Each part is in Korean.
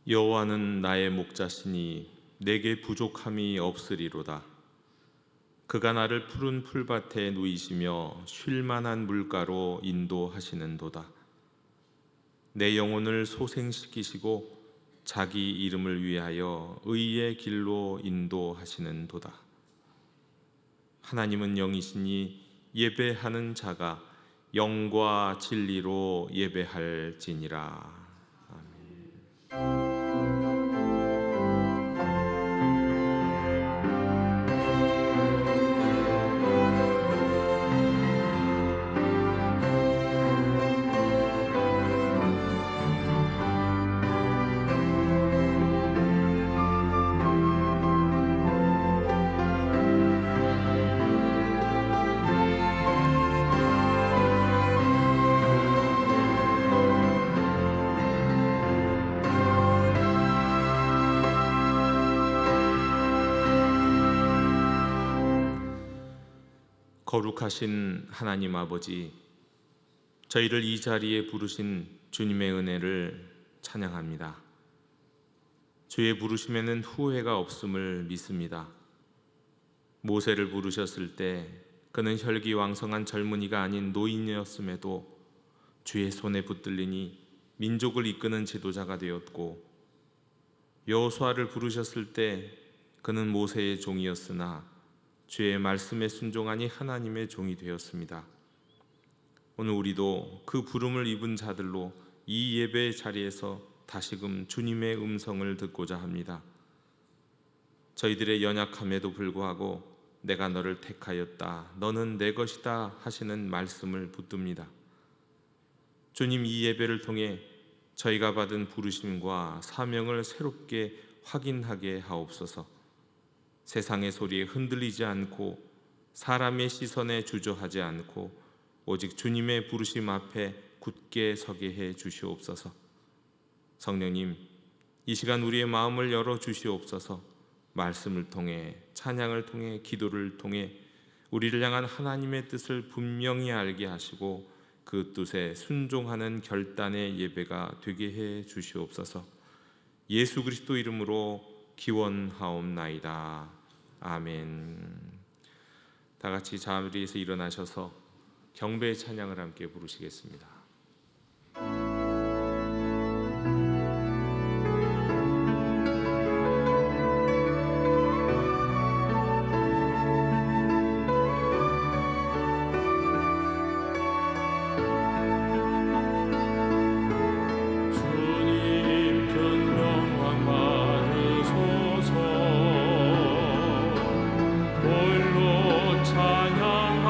여호와는 나의 목자시니 내게 부족함이 없으리로다. 그가 나를 푸른 풀밭에 누이시며 쉴 만한 물가로 인도하시는도다. 내 영혼을 소생시키시고 자기 이름을 위하여 의의 길로 인도하시는도다. 하나님은 영이시니 예배하는 자가 영과 진리로 예배할지니라. 거룩하신 하나님 아버지, 저희를 이 자리에 부르신 주님의 은혜를 찬양합니다. 주의 부르심에는 후회가 없음을 믿습니다. 모세를 부르셨을 때 그는 혈기왕성한 젊은이가 아닌 노인이었음에도 주의 손에 붙들리니 민족을 이끄는 지도자가 되었고, 여호수아를 부르셨을 때 그는 모세의 종이었으나 주의 말씀에 순종하니 하나님의 종이 되었습니다. 오늘 우리도 그 부름을 입은 자들로 이 예배의 자리에서 다시금 주님의 음성을 듣고자 합니다. 저희들의 연약함에도 불구하고 내가 너를 택하였다, 너는 내 것이다 하시는 말씀을 붙듭니다. 주님, 이 예배를 통해 저희가 받은 부르심과 사명을 새롭게 확인하게 하옵소서. 세상의 소리에 흔들리지 않고 사람의 시선에 주저하지 않고 오직 주님의 부르심 앞에 굳게 서게 해 주시옵소서. 성령님, 이 시간 우리의 마음을 열어 주시옵소서. 말씀을 통해, 찬양을 통해, 기도를 통해 우리를 향한 하나님의 뜻을 분명히 알게 하시고 그 뜻에 순종하는 결단의 예배가 되게 해 주시옵소서. 예수 그리스도 이름으로 기원하옵나이다. 아멘. 다 같이 자리에서 일어나셔서 경배의 찬양을 함께 부르시겠습니다. 찬양하듯소서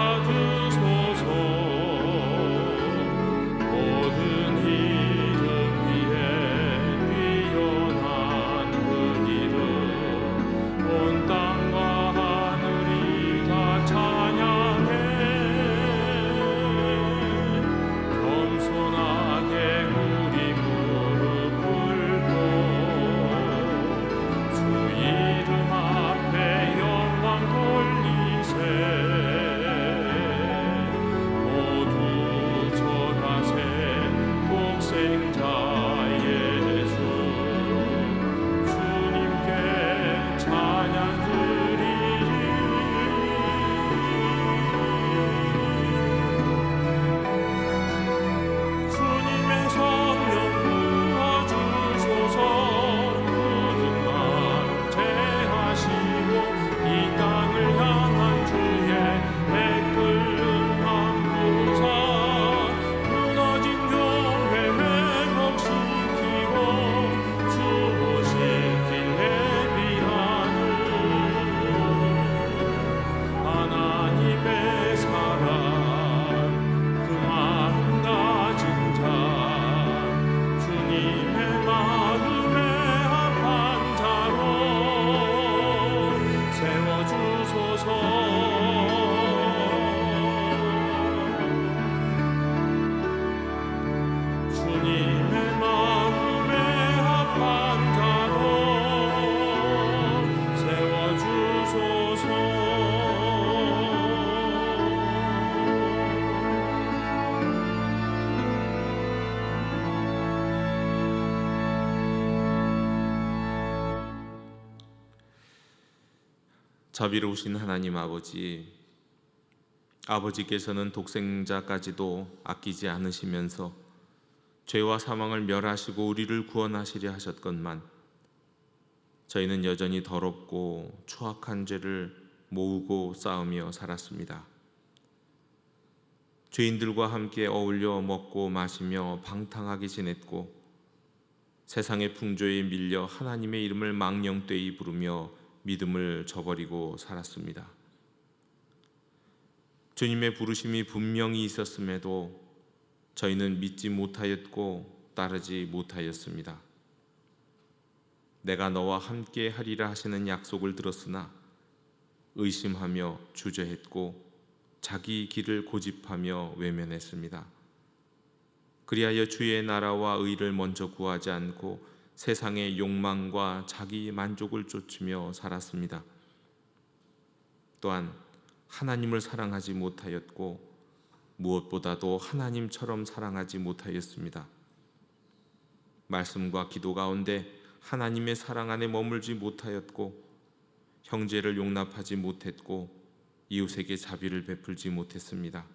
자비로우신 하나님 아버지께서는 독생자까지도 아끼지 않으시면서 죄와 사망을 멸하시고 우리를 구원하시려 하셨건만 저희는 여전히 더럽고 추악한 죄를 모으고 쌓으며 살았습니다. 죄인들과 함께 어울려 먹고 마시며 방탕하게 지냈고 세상의 풍조에 밀려 하나님의 이름을 망령되이 부르며 믿음을 저버리고 살았습니다. 주님의 부르심이 분명히 있었음에도 저희는 믿지 못하였고 따르지 못하였습니다. 내가 너와 함께 하리라 하시는 약속을 들었으나 의심하며 주저했고 자기 길을 고집하며 외면했습니다. 그리하여 주의 나라와 의를 먼저 구하지 않고 세상의 욕망과 자기 만족을 쫓으며 살았습니다. 또한 하나님을 사랑하지 못하였고 무엇보다도 하나님처럼 사랑하지 못하였습니다. 말씀과 기도 가운데 하나님의 사랑 안에 머물지 못하였고 형제를 용납하지 못했고 이웃에게 자비를 베풀지 못했습니다.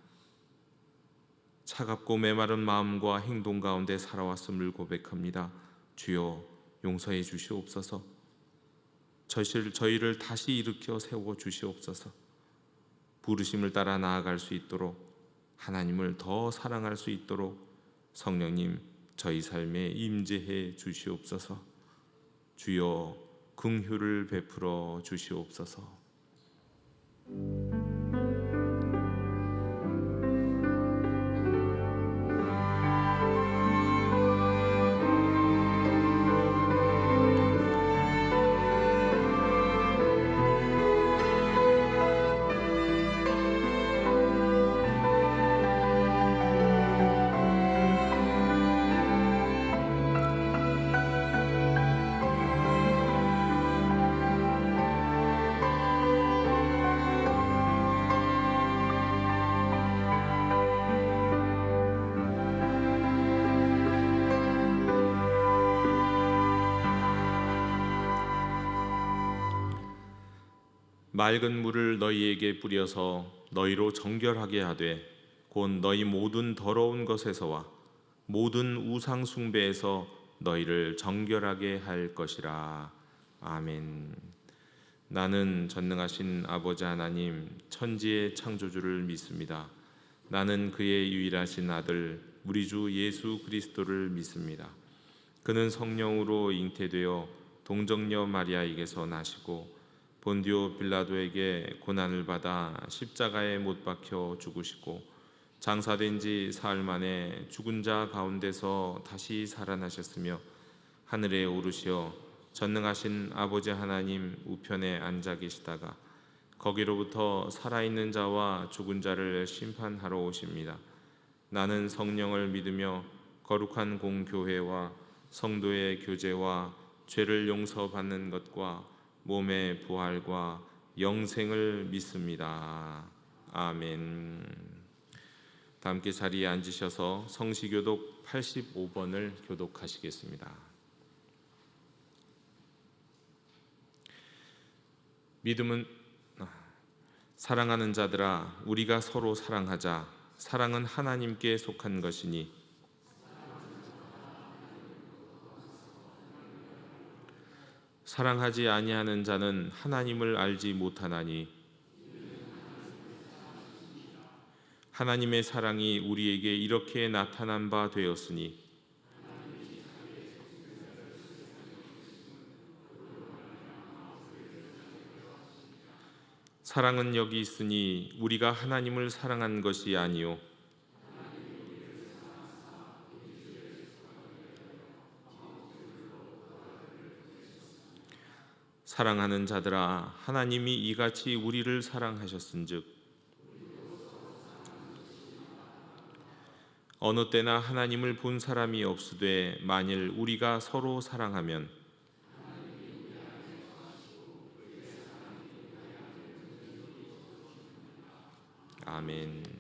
차갑고 메마른 마음과 행동 가운데 살아왔음을 고백합니다. 주여 용서해 주시옵소서. 저희를 다시 일으켜 세워 주시옵소서. 부르심을 따라 나아갈 수 있도록 하나님을 더 사랑할 수 있도록 성령님 저희 삶에 임재해 주시옵소서. 주여 긍휼을 베풀어 주시옵소서. 맑은 물을 너희에게 뿌려서 너희로 정결하게 하되 곧 너희 모든 더러운 것에서와 모든 우상 숭배에서 너희를 정결하게 할 것이라. 아멘. 나는 전능하신 아버지 하나님 천지의 창조주를 믿습니다. 나는 그의 유일하신 아들 우리 주 예수 그리스도를 믿습니다. 그는 성령으로 잉태되어 동정녀 마리아에게서 나시고 본디오 빌라도에게 고난을 받아 십자가에 못 박혀 죽으시고 장사된 지 사흘 만에 죽은 자 가운데서 다시 살아나셨으며 하늘에 오르시어 전능하신 아버지 하나님 우편에 앉아 계시다가 거기로부터 살아있는 자와 죽은 자를 심판하러 오십니다. 나는 성령을 믿으며 거룩한 공교회와 성도의 교제와 죄를 용서받는 것과 몸의 부활과 영생을 믿습니다. 아멘. 다 함께 자리에 앉으셔서 성시교독 85번을 교독하시겠습니다. 믿음은 사랑하는 자들아 우리가 서로 사랑하자. 사랑은 하나님께 속한 것이니 사랑하지 아니하는 자는 하나님을 알지 못하나니 하나님의 사랑이 우리에게 이렇게 나타난 바 되었으니 사랑은 여기 있으니 우리가 하나님을 사랑한 것이 아니요 사랑하는 자들아 하나님이 이같이 우리를 사랑하셨은즉 어느 때나 하나님을 본 사람이 없으되 만일 우리가 서로 사랑하면 아멘.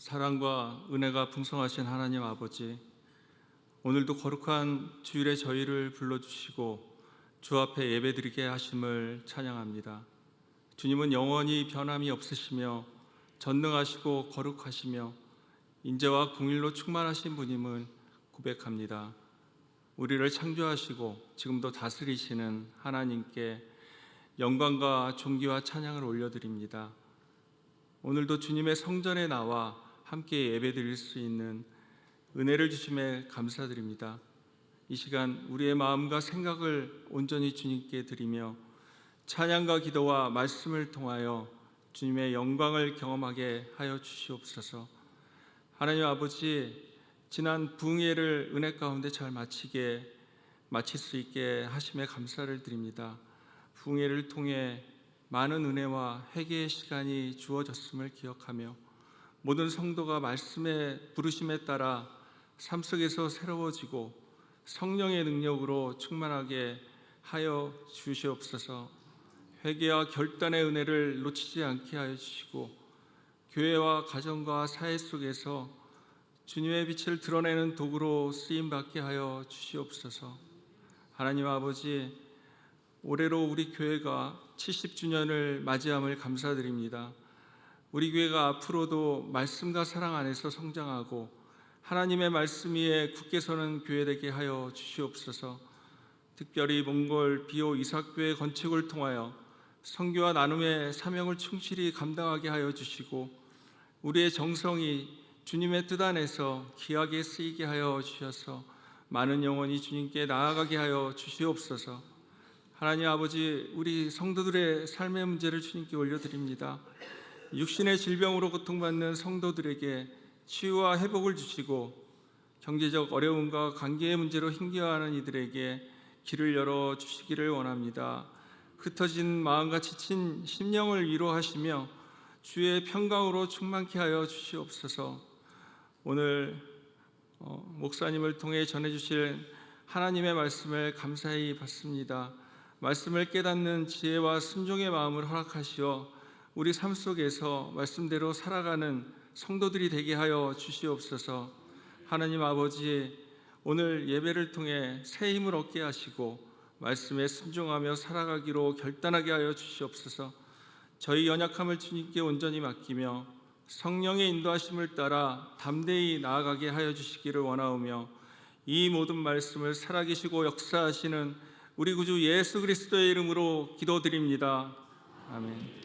사랑과 은혜가 풍성하신 하나님 아버지, 오늘도 거룩한 주일에 저희를 불러주시고 주 앞에 예배드리게 하심을 찬양합니다. 주님은 영원히 변함이 없으시며 전능하시고 거룩하시며 인재와 공일로 충만하신 분임을 고백합니다. 우리를 창조하시고 지금도 다스리시는 하나님께 영광과 존귀와 찬양을 올려드립니다. 오늘도 주님의 성전에 나와 함께 예배드릴 수 있는 은혜를 주심에 감사드립니다. 이 시간 우리의 마음과 생각을 온전히 주님께 드리며 찬양과 기도와 말씀을 통하여 주님의 영광을 경험하게 하여 주시옵소서. 하나님 아버지, 지난 부흥회를 은혜 가운데 잘 마칠 수 있게 하심에 감사를 드립니다. 부흥회를 통해 많은 은혜와 회개의 시간이 주어졌음을 기억하며 모든 성도가 말씀의 부르심에 따라 삶 속에서 새로워지고 성령의 능력으로 충만하게 하여 주시옵소서. 회개와 결단의 은혜를 놓치지 않게 하여 주시고 교회와 가정과 사회 속에서 주님의 빛을 드러내는 도구로 쓰임받게 하여 주시옵소서. 하나님 아버지, 올해로 우리 교회가 70주년을 맞이함을 감사드립니다. 우리 교회가 앞으로도 말씀과 사랑 안에서 성장하고 하나님의 말씀 위에 굳게 서는 교회 되게 하여 주시옵소서. 특별히 몽골 비오 이삭교회 건축을 통하여 선교와 나눔의 사명을 충실히 감당하게 하여 주시고 우리의 정성이 주님의 뜻 안에서 귀하게 쓰이게 하여 주셔서 많은 영혼이 주님께 나아가게 하여 주시옵소서. 하나님 아버지, 우리 성도들의 삶의 문제를 주님께 올려드립니다. 육신의 질병으로 고통받는 성도들에게 치유와 회복을 주시고 경제적 어려움과 관계의 문제로 힘겨워하는 이들에게 길을 열어 주시기를 원합니다. 흩어진 마음과 지친 심령을 위로하시며 주의 평강으로 충만케 하여 주시옵소서. 오늘 목사님을 통해 전해주실 하나님의 말씀을 감사히 받습니다. 말씀을 깨닫는 지혜와 순종의 마음을 허락하시어 우리 삶 속에서 말씀대로 살아가는 성도들이 되게 하여 주시옵소서. 하나님 아버지, 오늘 예배를 통해 새 힘을 얻게 하시고 말씀에 순종하며 살아가기로 결단하게 하여 주시옵소서. 저희 연약함을 주님께 온전히 맡기며 성령의 인도하심을 따라 담대히 나아가게 하여 주시기를 원하오며 이 모든 말씀을 살아계시고 역사하시는 우리 구주 예수 그리스도의 이름으로 기도드립니다. 아멘.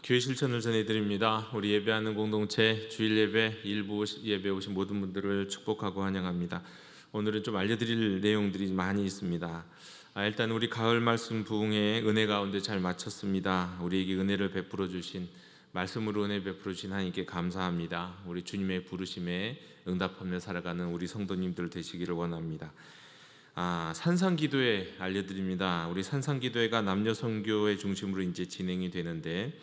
교회 실천을 전해드립니다. 우리 예배하는 공동체 주일 예배 일부 예배 오신 모든 분들을 축복하고 환영합니다. 오늘은 좀 알려드릴 내용들이 많이 있습니다. 일단 우리 가을 말씀 부흥회 은혜 가운데 잘 마쳤습니다. 우리에게 은혜를 베풀어 주신 말씀으로 은혜 베풀어 주신 하나님께 감사합니다. 우리 주님의 부르심에 응답하며 살아가는 우리 성도님들 되시기를 원합니다. 산상기도회 알려드립니다. 우리 산상기도회가 남녀 선교회 중심으로 이제 진행이 되는데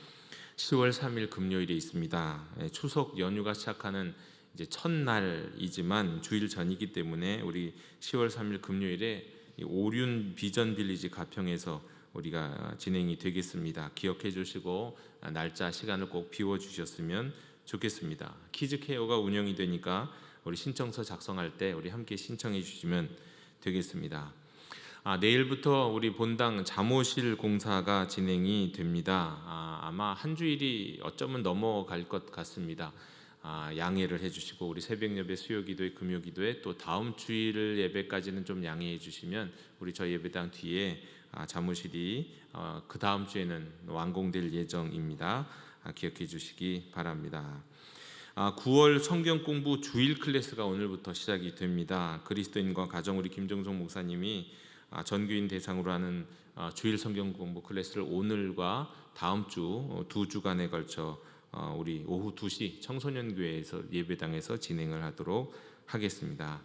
10월 3일 금요일에 있습니다. 추석 연휴가 시작하는 이제 첫날이지만 주일 전이기 때문에 우리 10월 3일 금요일에 오륜 비전 빌리지 가평에서 우리가 진행이 되겠습니다. 기억해 주시고 날짜 시간을 꼭 비워 주셨으면 좋겠습니다. 키즈케어가 운영이 되니까 우리 신청서 작성할 때 우리 함께 신청해 주시면 되겠습니다. 내일부터 우리 본당 잠옷실 공사가 진행이 됩니다. 아마 한 주일이 어쩌면 넘어갈 것 같습니다. 양해를 해주시고 우리 새벽 예배, 수요 기도회, 금요 기도회 또 다음 주일 예배까지는 좀 양해해 주시면 우리 저희 예배당 뒤에 사무실이 그 다음 주에는 완공될 예정입니다. 기억해 주시기 바랍니다. 9월 성경 공부 주일 클래스가 오늘부터 시작이 됩니다. 그리스도인과 가정 우리 김정종 목사님이 전교인 대상으로 하는 주일 성경 공부 클래스를 오늘과 다음 주 두 주간에 걸쳐 우리 오후 2시 청소년교회에서 예배당에서 진행을 하도록 하겠습니다.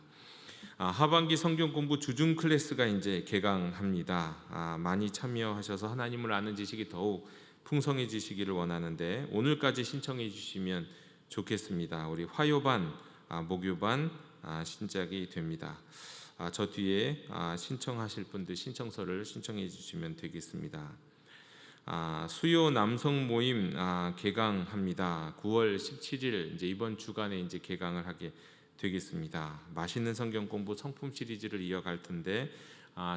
하반기 성경 공부 주중 클래스가 이제 개강합니다. 많이 참여하셔서 하나님을 아는 지식이 더욱 풍성해지시기를 원하는데 오늘까지 신청해 주시면 좋겠습니다. 우리 화요반, 목요반 신작이 됩니다. 저 뒤에 신청하실 분들 신청서를 신청해 주시면 되겠습니다. 수요 남성 모임 개강합니다. 9월 17일 이제 이번 주간에 이제 개강을 하게 되겠습니다. 맛있는 성경 공부 성품 시리즈를 이어갈 텐데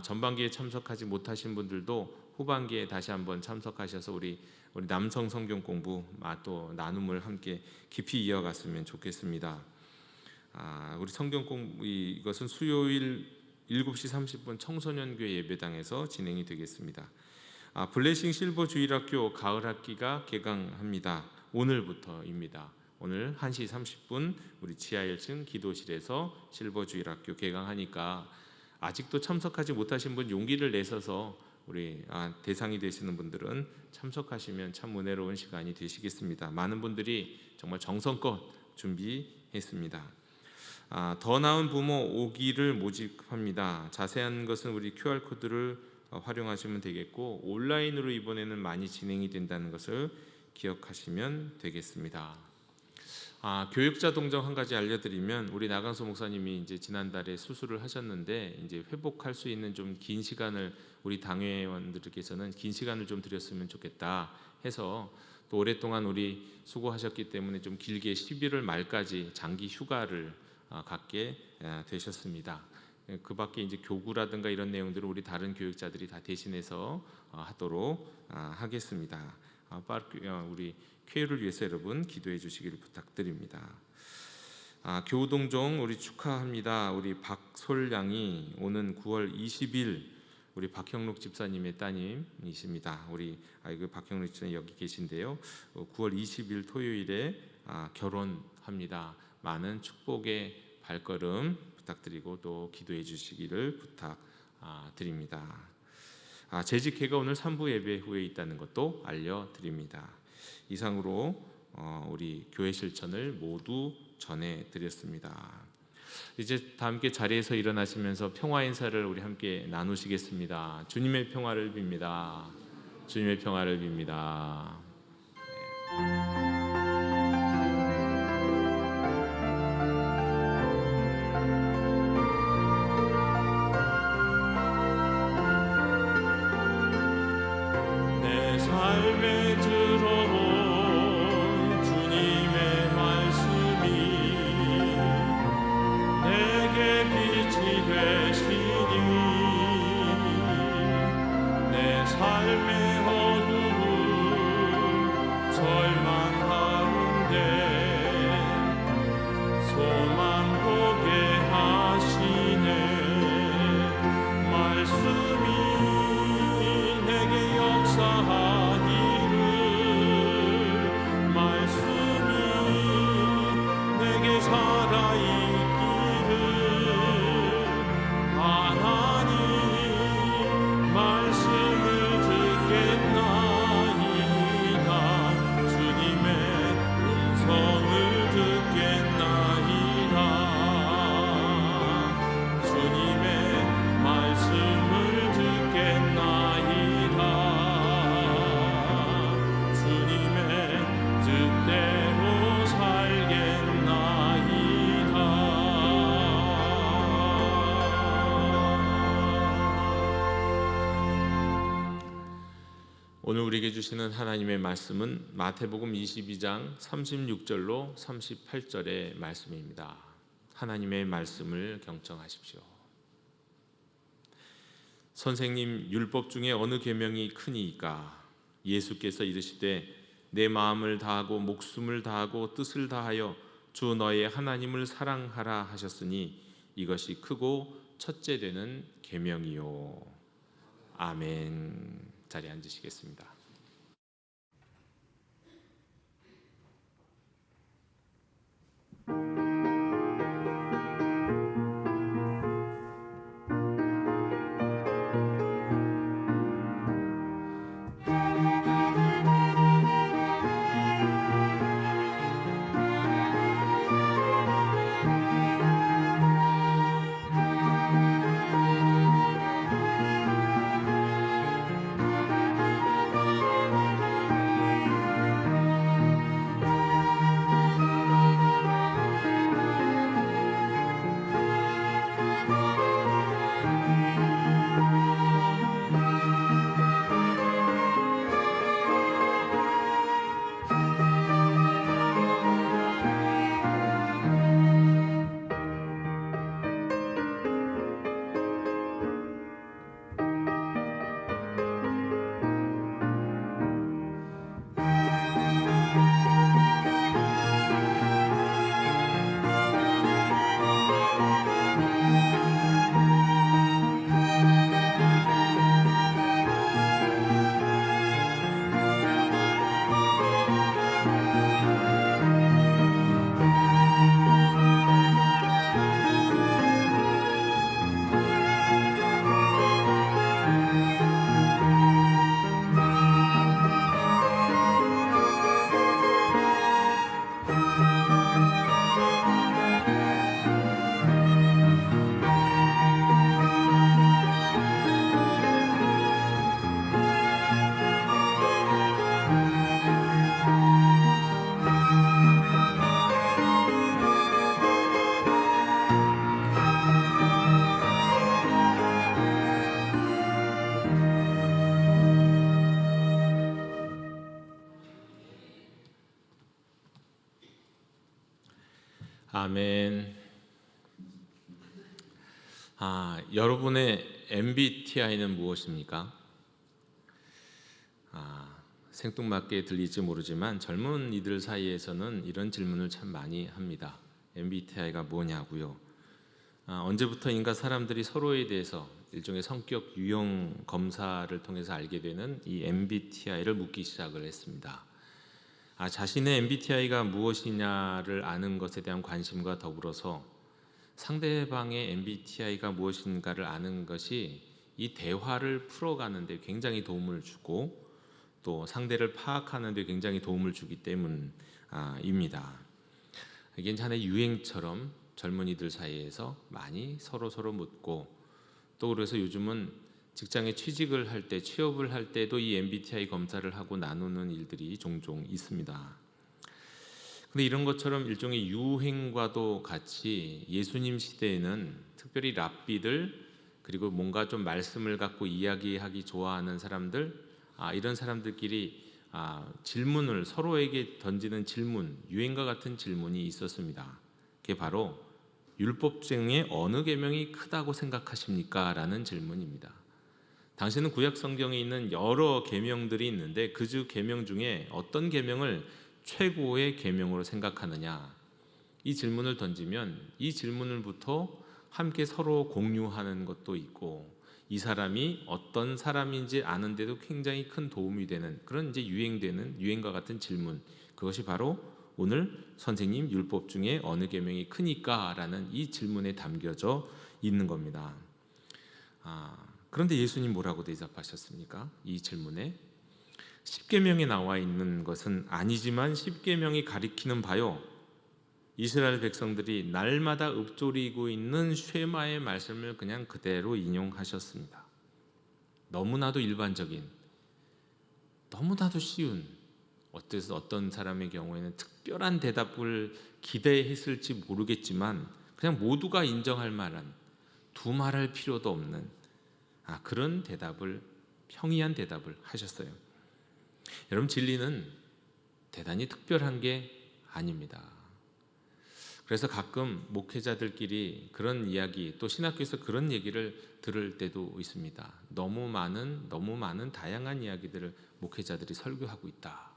전반기에 참석하지 못하신 분들도 후반기에 다시 한번 참석하셔서 우리 남성 성경 공부 또 나눔을 함께 깊이 이어갔으면 좋겠습니다. 우리 성경 공부 이것은 수요일 7시 30분 청소년교회 예배당에서 진행이 되겠습니다. 블레싱 실버 주일학교 가을 학기가 개강합니다. 오늘부터입니다. 오늘 1시 30분 우리 지하 1층 기도실에서 실버 주일학교 개강하니까 아직도 참석하지 못하신 분 용기를 내셔서 우리 대상이 되시는 분들은 참석하시면 참 은혜로운 시간이 되시겠습니다. 많은 분들이 정말 정성껏 준비했습니다. 더 나은 부모 5기를 모집합니다. 자세한 것은 우리 QR코드를 활용하시면 되겠고 온라인으로 이번에는 많이 진행이 된다는 것을 기억하시면 되겠습니다. 교육자 동정 한 가지 알려드리면 우리 나강수 목사님이 이제 지난달에 수술을 하셨는데 이제 회복할 수 있는 좀 긴 시간을 우리 당회원들께서는 긴 시간을 좀 드렸으면 좋겠다 해서 또 오랫동안 우리 수고하셨기 때문에 좀 길게 11월 말까지 장기 휴가를 갖게 되셨습니다. 그 밖에 이제 교구라든가 이런 내용들을 우리 다른 교육자들이 다 대신해서 하도록 하겠습니다. 우리 쾌유를 위해서 여러분 기도해 주시기를 부탁드립니다. 교우동정 우리 축하합니다. 우리 박솔양이 오는 9월 20일 우리 박형록 집사님의 따님이십니다. 우리 박형록 집사님 여기 계신데요. 9월 20일 토요일에 결혼합니다. 많은 축복의 발걸음 부탁드리고 또 기도해 주시기를 부탁드립니다. 재직회가 오늘 3부 예배 후에 있다는 것도 알려드립니다. 이상으로 우리 교회 실천을 모두 전해드렸습니다. 이제 다 함께 자리에서 일어나시면서 평화 인사를 우리 함께 나누시겠습니다. 주님의 평화를 빕니다. 주님의 평화를 빕니다. 내 삶에 들어온 주님의 말씀이 내게 빛이 되시니 내 삶의 어두운 우리에게 주시는 하나님의 말씀은 마태복음 22장 36절로 38절의 말씀입니다. 하나님의 말씀을 경청하십시오. 선생님, 율법 중에 어느 계명이 크니이까? 예수께서 이르시되 내 마음을 다하고 목숨을 다하고 뜻을 다하여 주 너의 하나님을 사랑하라 하셨으니 이것이 크고 첫째 되는 계명이요. 아멘. 자리에 앉으시겠습니다. 아멘. 여러분의 MBTI는 무엇입니까? 생뚱맞게 들릴지 모르지만 젊은이들 사이에서는 이런 질문을 참 많이 합니다. MBTI가 뭐냐고요. 언제부터인가 사람들이 서로에 대해서 일종의 성격 유형 검사를 통해서 알게 되는 이 MBTI를 묻기 시작을 했습니다. 자신의 MBTI가 무엇이냐를 아는 것에 대한 관심과 더불어서 상대방의 MBTI가 무엇인가를 아는 것이 이 대화를 풀어가는 데 굉장히 도움을 주고 또 상대를 파악하는 데 굉장히 도움을 주기 때문입니다. 이게 하나의 유행처럼 젊은이들 사이에서 많이 서로 묻고 또 그래서 요즘은 직장에 취직을 할 때, 취업을 할 때도 이 MBTI 검사를 하고 나누는 일들이 종종 있습니다. 근데 이런 것처럼 일종의 유행과도 같이 예수님 시대에는 특별히 랍비들 그리고 뭔가 좀 말씀을 갖고 이야기하기 좋아하는 사람들, 이런 사람들끼리 질문을 서로에게 던지는 질문, 유행과 같은 질문이 있었습니다. 그게 바로 율법 중에 어느 계명이 크다고 생각하십니까? 라는 질문입니다. 당신은 구약 성경에 있는 여러 계명들이 있는데 그 주 계명 중에 어떤 계명을 최고의 계명으로 생각하느냐? 이 질문을 던지면 이 질문을부터 함께 서로 공유하는 것도 있고 이 사람이 어떤 사람인지 아는데도 굉장히 큰 도움이 되는 그런 이제 유행되는 유행과 같은 질문, 그것이 바로 오늘 선생님 율법 중에 어느 계명이 크니까? 라는 이 질문에 담겨져 있는 겁니다. 그런데 예수님 뭐라고 대답하셨습니까? 이 질문에 10계명에 나와 있는 것은 아니지만 10계명이 가리키는 바요, 이스라엘 백성들이 날마다 읊조리고 있는 쉐마의 말씀을 그냥 그대로 인용하셨습니다. 너무나도 일반적인, 너무나도 쉬운, 어떤 사람의 경우에는 특별한 대답을 기대했을지 모르겠지만 그냥 모두가 인정할 만한, 두말할 필요도 없는 그런 대답을, 평이한 대답을 하셨어요. 여러분, 진리는 대단히 특별한 게 아닙니다. 그래서 가끔 목회자들끼리 그런 이야기, 또 신학교에서 그런 얘기를 들을 때도 있습니다. 너무 많은 다양한 이야기들을 목회자들이 설교하고 있다.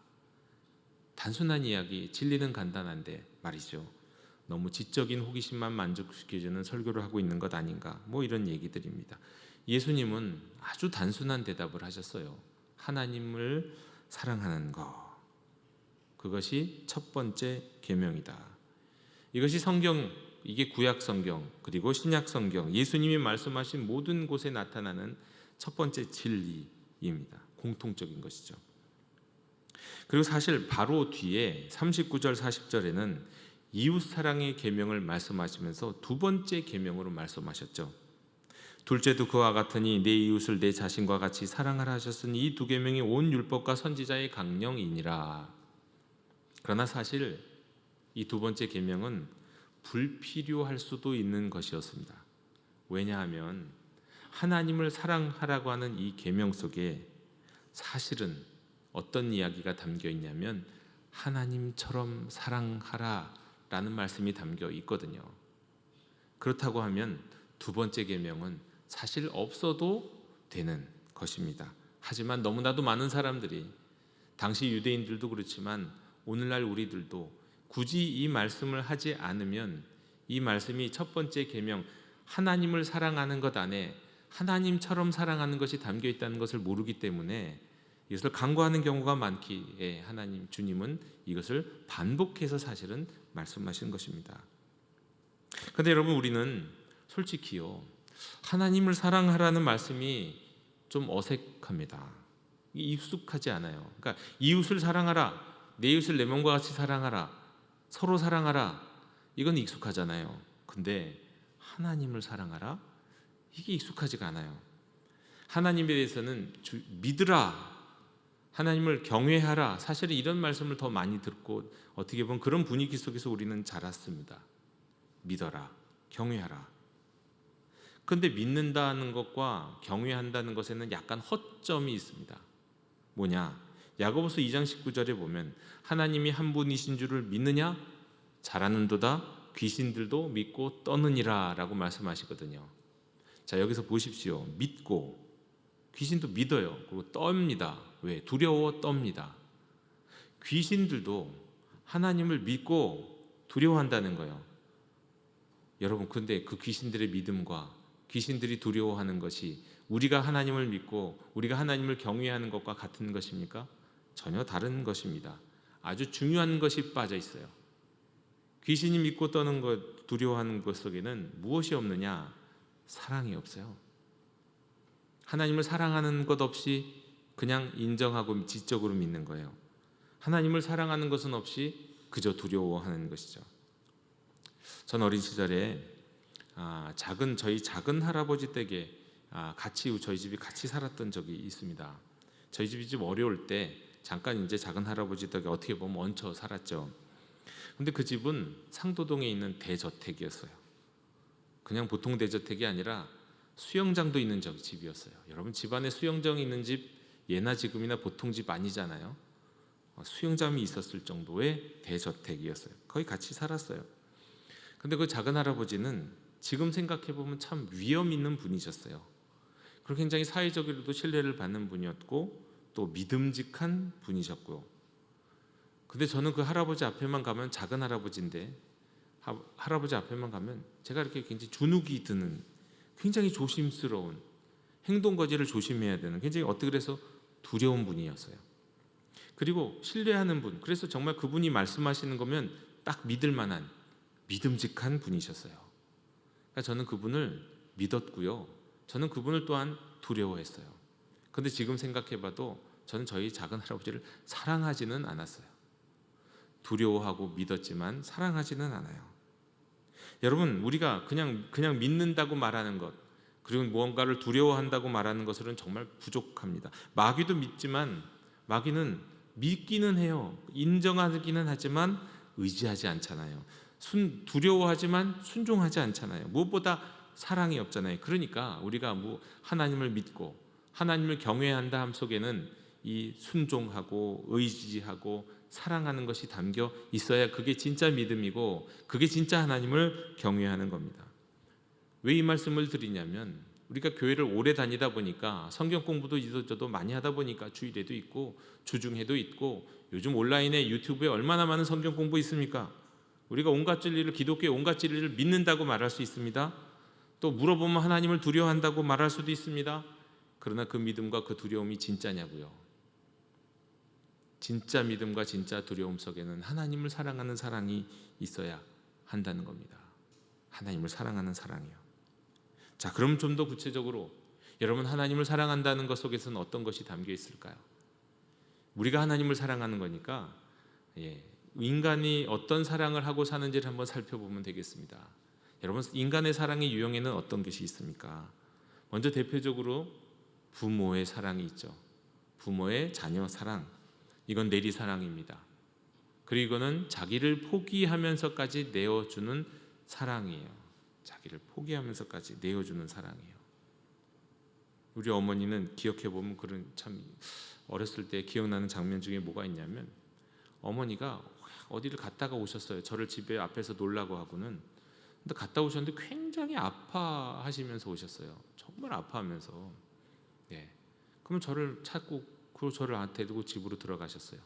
단순한 이야기, 진리는 간단한데 말이죠, 너무 지적인 호기심만 만족시켜주는 설교를 하고 있는 것 아닌가, 뭐 이런 얘기들입니다. 예수님은 아주 단순한 대답을 하셨어요. 하나님을 사랑하는 것, 그것이 첫 번째 계명이다. 이것이 성경, 이게 구약 성경 그리고 신약 성경, 예수님이 말씀하신 모든 곳에 나타나는 첫 번째 진리입니다. 공통적인 것이죠. 그리고 사실 바로 뒤에 39절 40절에는 이웃 사랑의 계명을 말씀하시면서 두 번째 계명으로 말씀하셨죠. 둘째도 그와 같으니 내 이웃을 내 자신과 같이 사랑하라 하셨으니 이 두 계명이 온 율법과 선지자의 강령이니라. 그러나 사실 이 두 번째 계명은 불필요할 수도 있는 것이었습니다. 왜냐하면 하나님을 사랑하라고 하는 이 계명 속에 사실은 어떤 이야기가 담겨 있냐면 하나님처럼 사랑하라라는 말씀이 담겨 있거든요. 그렇다고 하면 두 번째 계명은 사실 없어도 되는 것입니다. 하지만 너무나도 많은 사람들이, 당시 유대인들도 그렇지만 오늘날 우리들도 굳이 이 말씀을 하지 않으면 이 말씀이 첫 번째 계명, 하나님을 사랑하는 것 안에 하나님처럼 사랑하는 것이 담겨 있다는 것을 모르기 때문에 이것을 간과하는 경우가 많기에 하나님, 주님은 이것을 반복해서 사실은 말씀하시는 것입니다. 그런데 여러분, 우리는 솔직히요, 하나님을 사랑하라는 말씀이 좀 어색합니다. 익숙하지 않아요. 그러니까 이웃을 사랑하라, 내 이웃을 내 몸과 같이 사랑하라, 서로 사랑하라, 이건 익숙하잖아요. 근데 하나님을 사랑하라, 이게 익숙하지가 않아요. 하나님에 대해서는 믿으라, 하나님을 경외하라, 사실은 이런 말씀을 더 많이 듣고 어떻게 보면 그런 분위기 속에서 우리는 자랐습니다. 믿어라, 경외하라. 그런데 믿는다는 것과 경외한다는 것에는 약간 허점이 있습니다. 뭐냐? 야고보서 2장 19절에 보면 하나님이 한 분이신 줄을 믿느냐? 잘하는도다 귀신들도 믿고 떠느니라 라고 말씀하시거든요. 자, 여기서 보십시오. 믿고, 귀신도 믿어요. 그리고 떱니다. 왜? 두려워 떱니다. 귀신들도 하나님을 믿고 두려워한다는 거예요. 여러분, 근데 그 귀신들의 믿음과 귀신들이 두려워하는 것이 우리가 하나님을 믿고 우리가 하나님을 경외하는 것과 같은 것입니까? 전혀 다른 것입니다. 아주 중요한 것이 빠져 있어요. 귀신이 믿고 떠는 것, 두려워하는 것 속에는 무엇이 없느냐? 사랑이 없어요. 하나님을 사랑하는 것 없이 그냥 인정하고 지적으로 믿는 거예요. 하나님을 사랑하는 것은 없이 그저 두려워하는 것이죠. 전 어린 시절에 저희 작은 할아버지 댁에 저희 집이 같이 살았던 적이 있습니다. 저희 집이 좀 어려울 때 잠깐 이제 작은 할아버지 댁에 어떻게 보면 얹혀 살았죠. 근데 그 집은 상도동에 있는 대저택이었어요. 그냥 보통 대저택이 아니라 수영장도 있는 집이었어요. 여러분, 집안에 수영장이 있는 집 예나 지금이나 보통 집 아니잖아요. 수영장이 있었을 정도의 대저택이었어요. 거의 같이 살았어요. 근데 그 작은 할아버지는 지금 생각해 보면 참 위험 있는 분이셨어요. 그리고 굉장히 사회적으로도 신뢰를 받는 분이었고 또 믿음직한 분이셨고요. 근데 저는 그 할아버지 앞에만 가면, 작은 할아버지인데 할아버지 앞에만 가면 제가 이렇게 굉장히 주눅이 드는, 굉장히 조심스러운, 행동 거지를 조심해야 되는, 굉장히 어떻게 그래서 두려운 분이었어요. 그리고 신뢰하는 분, 그래서 정말 그분이 말씀하시는 거면 딱 믿을 만한 믿음직한 분이셨어요. 그러니까 저는 그분을 믿었고요. 저는 그분을 또한 두려워했어요. 그런데 지금 생각해봐도 저는 저희 작은 할아버지를 사랑하지는 않았어요. 두려워하고 믿었지만 사랑하지는 않아요. 여러분, 우리가 그냥 믿는다고 말하는 것, 그리고 무언가를 두려워한다고 말하는 것으로는 정말 부족합니다. 마귀도 믿지만 마귀는 믿기는 해요. 인정하기는 하지만 의지하지 않잖아요. 두려워하지만 순종하지 않잖아요. 무엇보다 사랑이 없잖아요. 그러니까 우리가 하나님을 믿고 하나님을 경외한다 함 속에는 이 순종하고 의지하고 사랑하는 것이 담겨 있어야 그게 진짜 믿음이고 그게 진짜 하나님을 경외하는 겁니다. 왜 이 말씀을 드리냐면 우리가 교회를 오래 다니다 보니까 성경 공부도 이도저도 많이 하다 보니까 주일에도 있고 주중에도 있고 요즘 온라인에 유튜브에 얼마나 많은 성경 공부 있습니까? 우리가 온갖 진리를 기독교의 온갖 진리를 믿는다고 말할 수 있습니다. 또 물어보면 하나님을 두려워한다고 말할 수도 있습니다. 그러나 그 믿음과 그 두려움이 진짜냐고요. 진짜 믿음과 진짜 두려움 속에는 하나님을 사랑하는 사랑이 있어야 한다는 겁니다. 하나님을 사랑하는 사랑이요. 자, 그럼 좀 더 구체적으로 여러분 하나님을 사랑한다는 것 속에서는 어떤 것이 담겨 있을까요? 우리가 하나님을 사랑하는 거니까 인간이 어떤 사랑을 하고 사는지를 한번 살펴보면 되겠습니다. 여러분 인간의 사랑의 유형에는 어떤 것이 있습니까? 먼저 대표적으로 부모의 사랑이 있죠. 부모의 자녀 사랑, 이건 내리 사랑입니다. 그리고 이거는 자기를 포기하면서까지 내어주는 사랑이에요. 자기를 포기하면서까지 내어주는 사랑이에요. 우리 어머니는 기억해보면 그런 참 어렸을 때 기억나는 장면 중에 뭐가 있냐면 어머니가 어디를 갔다가 오셨어요. 저를 집에 앞에서 놀라고 하고는. 근데 갔다 오셨는데 굉장히 아파하시면서 오셨어요. 정말 아파하면서. 그러면 저를 찾고 그리고 저를 데리고 집으로 들어가셨어요.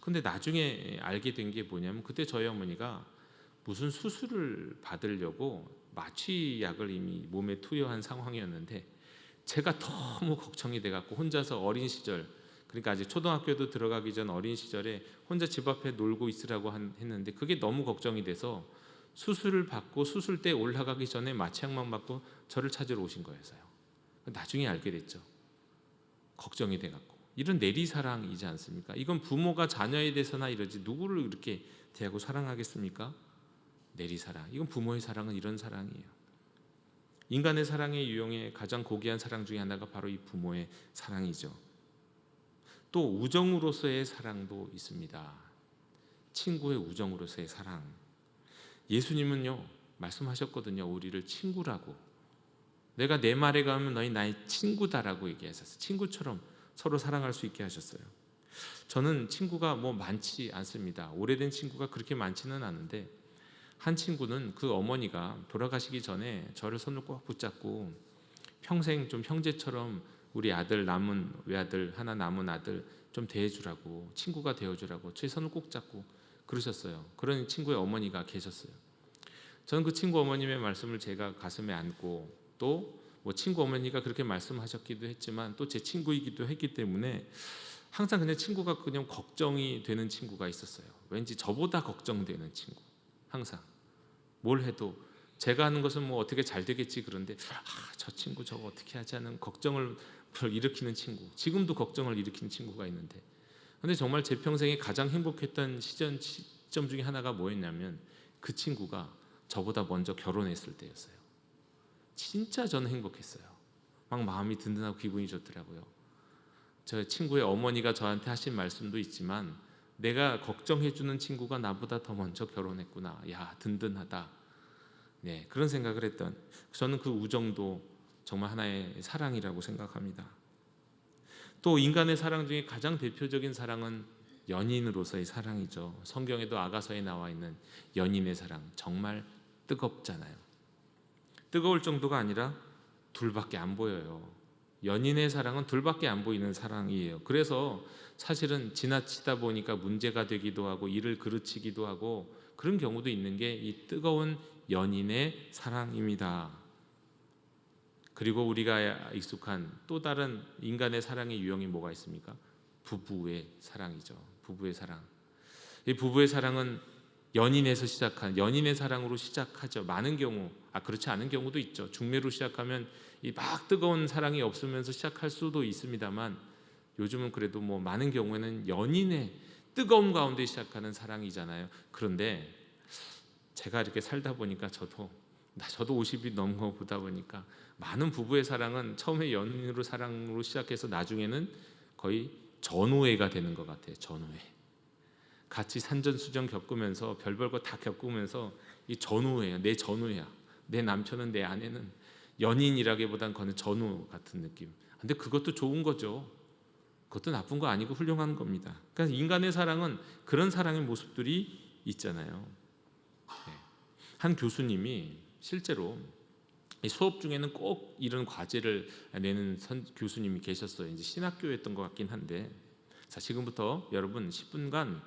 근데 나중에 알게 된 게 뭐냐면 그때 저희 어머니가 무슨 수술을 받으려고 마취약을 이미 몸에 투여한 상황이었는데 제가 너무 걱정이 돼갖고 혼자서 어린 시절, 그러니까 아직 초등학교도 들어가기 전 어린 시절에 혼자 집 앞에 놀고 있으라고 했는데 그게 너무 걱정이 돼서 수술을 받고 수술대에 올라가기 전에 마취약만 받고 저를 찾으러 오신 거였어요. 나중에 알게 됐죠. 걱정이 돼갖고. 이런 내리사랑이지 않습니까? 이건 부모가 자녀에 대해서나 이러지 누구를 이렇게 대하고 사랑하겠습니까? 내리사랑. 이건 부모의 사랑은 이런 사랑이에요. 인간의 사랑의 유형의 가장 고귀한 사랑 중에 하나가 바로 이 부모의 사랑이죠. 또 우정으로서의 사랑도 있습니다. 친구의 우정으로서의 사랑. 예수님은요 말씀하셨거든요. 우리를 친구라고. 내가 내 말에 가면 너희 나의 친구다라고 얘기하셨어요. 친구처럼 서로 사랑할 수 있게 하셨어요. 저는 친구가 뭐 많지 않습니다. 오래된 친구가 그렇게 많지는 않은데 한 친구는 그 어머니가 돌아가시기 전에 저를 손을 꼭 붙잡고 평생 좀 형제처럼 우리 아들 남은 외아들 하나 남은 아들 좀 대해주라고 친구가 되어주라고 제 손을 꼭 잡고 그러셨어요. 그런 친구의 어머니가 계셨어요. 저는 그 친구 어머님의 말씀을 제가 가슴에 안고 또 뭐 친구 어머니가 그렇게 말씀하셨기도 했지만 또 제 친구이기도 했기 때문에 항상 그냥 친구가 그냥 걱정이 되는 친구가 있었어요. 왠지 저보다 걱정되는 친구. 항상 뭘 해도 제가 하는 것은 뭐 어떻게 잘 되겠지 그런데 저 친구 저거 어떻게 하지 하는 걱정을 일으키는 친구. 지금도 걱정을 일으키는 친구가 있는데 근데 정말 제 평생에 가장 행복했던 시점 중에 하나가 뭐였냐면 그 친구가 저보다 먼저 결혼했을 때였어요. 진짜 저는 행복했어요. 막 마음이 든든하고 기분이 좋더라고요. 저 친구의 어머니가 저한테 하신 말씀도 있지만 내가 걱정해주는 친구가 나보다 더 먼저 결혼했구나. 야 든든하다. 그런 생각을 했던 저는 그 우정도 정말 하나의 사랑이라고 생각합니다. 또 인간의 사랑 중에 가장 대표적인 사랑은 연인으로서의 사랑이죠. 성경에도 아가서에 나와 있는 연인의 사랑 정말 뜨겁잖아요. 뜨거울 정도가 아니라 둘밖에 안 보여요. 연인의 사랑은 둘밖에 안 보이는 사랑이에요. 그래서 사실은 지나치다 보니까 문제가 되기도 하고 일을 그르치기도 하고 그런 경우도 있는 게 이 뜨거운 연인의 사랑입니다. 그리고 우리가 익숙한 또 다른 인간의 사랑의 유형이 뭐가 있습니까? 부부의 사랑이죠. 부부의 사랑. 이 부부의 사랑은 연인에서 시작한 연인의 사랑으로 시작하죠. 많은 경우 그렇지 않은 경우도 있죠. 중매로 시작하면 이 막 뜨거운 사랑이 없으면서 시작할 수도 있습니다만 요즘은 그래도 뭐 많은 경우에는 연인의 뜨거움 가운데 시작하는 사랑이잖아요. 그런데 제가 이렇게 살다 보니까 저도 50이 넘어 보다 보니까 많은 부부의 사랑은 처음에 연인으로 사랑으로 시작해서 나중에는 거의 전우애가 되는 것 같아요. 전우애. 같이 산전수전 겪으면서 별별 거 다 겪으면서 이 전우애야. 내 전우야. 내 남편은 내 아내는 연인이라기보단 그는 전우 같은 느낌. 근데 그것도 좋은 거죠. 그것도 나쁜 거 아니고 훌륭한 겁니다. 그러니까 인간의 사랑은 그런 사랑의 모습들이 있잖아요. 네. 한 교수님이 실제로 이 수업 중에는 꼭 이런 과제를 내는 교수님이 계셨어요. 이제 신학교였던 것 같긴 한데, 자, 지금부터 여러분 10분간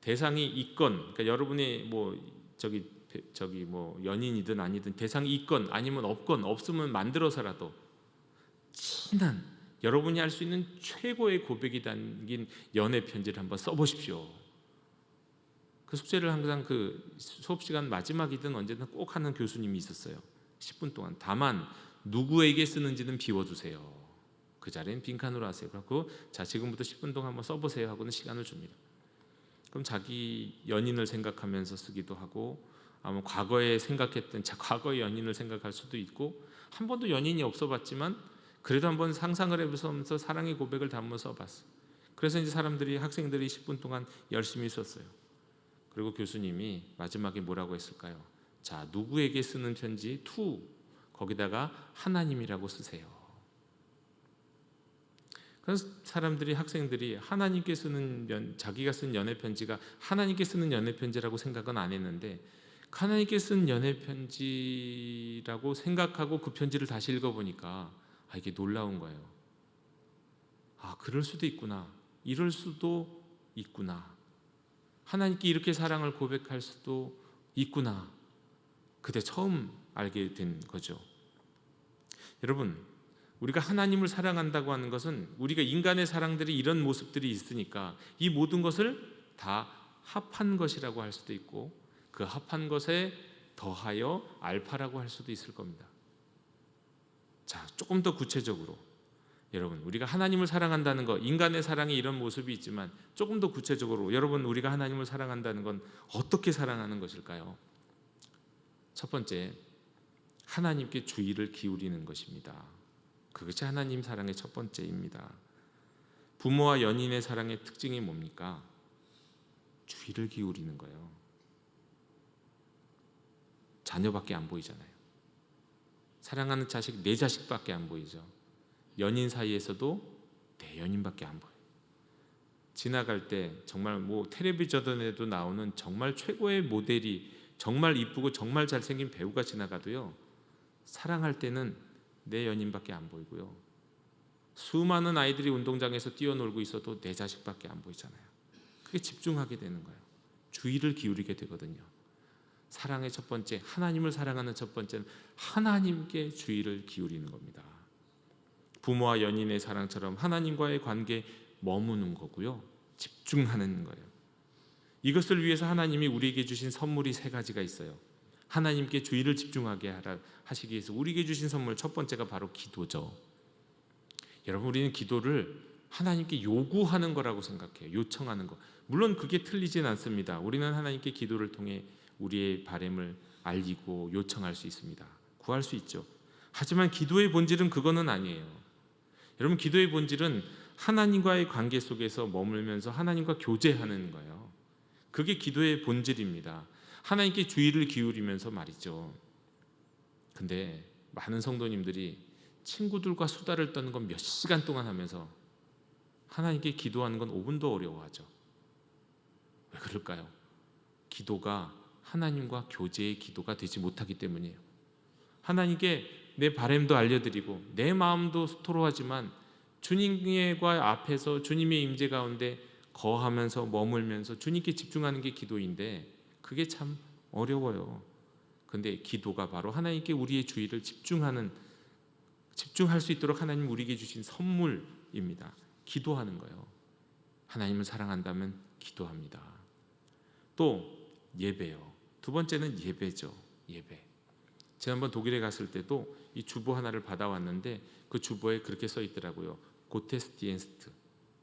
대상이 있건, 그러니까 여러분이 뭐 저기 뭐 연인이든 아니든 대상이 있건 아니면 없건, 없으면 만들어서라도 친한 여러분이 할 수 있는 최고의 고백이 담긴 연애 편지를 한번 써보십시오. 그 숙제를 항상 그 수업 시간 마지막이든 언제든 꼭 하는 교수님이 있었어요. 10분 동안. 다만 누구에게 쓰는지는 비워두세요. 그 자리는 빈칸으로 하세요. 그래서 자, 지금부터 10분 동안 한번 써보세요 하고는 시간을 줍니다. 그럼 자기 연인을 생각하면서 쓰기도 하고, 아마 과거에 생각했던 과거의 연인을 생각할 수도 있고, 한 번도 연인이 없어봤지만 그래도 한번 상상을 해보면서 사랑의 고백을 담아 써봤어. 그래서 이제 학생들이 10분 동안 열심히 썼어요. 그리고 교수님이 마지막에 뭐라고 했을까요? 자, 누구에게 쓰는 편지 2, 거기다가 하나님이라고 쓰세요. 그래서 학생들이 하나님께 쓰는 자기가 쓴 연애 편지가 하나님께 쓰는 연애 편지라고 생각은 안 했는데, 하나님께 쓴 연애 편지라고 생각하고 그 편지를 다시 읽어보니까 이게 놀라운 거예요. 그럴 수도 있구나. 이럴 수도 있구나. 하나님께 이렇게 사랑을 고백할 수도 있구나. 그때 처음 알게 된 거죠. 여러분, 우리가 하나님을 사랑한다고 하는 것은 우리가 인간의 사랑들이 이런 모습들이 있으니까 이 모든 것을 다 합한 것이라고 할 수도 있고, 그 합한 것에 더하여 알파라고 할 수도 있을 겁니다. 자, 조금 더 구체적으로 여러분, 우리가 하나님을 사랑한다는 것, 인간의 사랑이 이런 모습이 있지만 조금 더 구체적으로 여러분, 우리가 하나님을 사랑한다는 건 어떻게 사랑하는 것일까요? 첫 번째, 하나님께 주의를 기울이는 것입니다. 그것이 하나님 사랑의 첫 번째입니다. 부모와 연인의 사랑의 특징이 뭡니까? 주의를 기울이는 거예요. 자녀밖에 안 보이잖아요. 사랑하는 자식, 내 자식밖에 안 보이죠. 연인 사이에서도 내 연인밖에 안 보여요. 지나갈 때 정말 뭐 텔레비전에도 나오는 정말 최고의 모델이 정말 이쁘고 정말 잘생긴 배우가 지나가도요, 사랑할 때는 내 연인밖에 안 보이고요, 수많은 아이들이 운동장에서 뛰어놀고 있어도 내 자식밖에 안 보이잖아요. 그게 집중하게 되는 거예요. 주의를 기울이게 되거든요. 사랑의 첫 번째, 하나님을 사랑하는 첫 번째는 하나님께 주의를 기울이는 겁니다. 부모와 연인의 사랑처럼 하나님과의 관계에 머무는 거고요, 집중하는 거예요. 이것을 위해서 하나님이 우리에게 주신 선물이 3가지가 있어요. 하나님께 주의를 집중하게 하시기 위해서 우리에게 주신 선물 첫 번째가 바로 기도죠. 여러분, 우리는 기도를 하나님께 요구하는 거라고 생각해요. 요청하는 거. 물론 그게 틀리진 않습니다. 우리는 하나님께 기도를 통해 우리의 바람을 알리고 요청할 수 있습니다. 구할 수 있죠. 하지만 기도의 본질은 그거는 아니에요. 여러분, 기도의 본질은 하나님과의 관계 속에서 머물면서 하나님과 교제하는 거예요. 그게 기도의 본질입니다. 하나님께 주의를 기울이면서 말이죠. 근데 많은 성도님들이 친구들과 수다를 떠는 건 몇 시간 동안 하면서 하나님께 기도하는 건 5분도 어려워하죠. 왜 그럴까요? 기도가 하나님과 교제의 기도가 되지 못하기 때문이에요. 하나님께 내 바람도 알려드리고 내 마음도 토로하지만 주님과 앞에서 주님의 임재 가운데 거하면서 머물면서 주님께 집중하는 게 기도인데, 그게 참 어려워요. 근데 기도가 바로 하나님께 우리의 주의를 집중할 수 있도록 하나님 우리에게 주신 선물입니다. 기도하는 거예요. 하나님을 사랑한다면 기도합니다. 또 예배요. 두 번째는 예배죠. 예배. 지난번 독일에 갔을 때도 이 주보 하나를 받아왔는데 그 주보에 그렇게 써 있더라고요. 고테스디엔스트.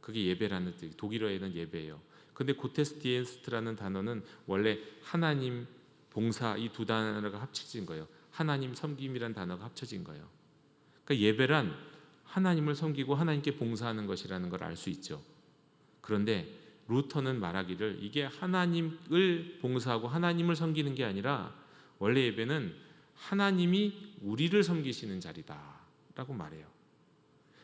그게 예배라는 뜻. 독일어에는 예배예요. 근데 고테스디엔스트라는 단어는 원래 하나님, 봉사, 이 2 단어가 합쳐진 거예요. 하나님 섬김이라는 단어가 합쳐진 거예요. 그러니까 예배란 하나님을 섬기고 하나님께 봉사하는 것이라는 걸 알 수 있죠. 그런데 루터는 말하기를 이게 하나님을 봉사하고 하나님을 섬기는 게 아니라 원래 예배는 하나님이 우리를 섬기시는 자리다 라고 말해요.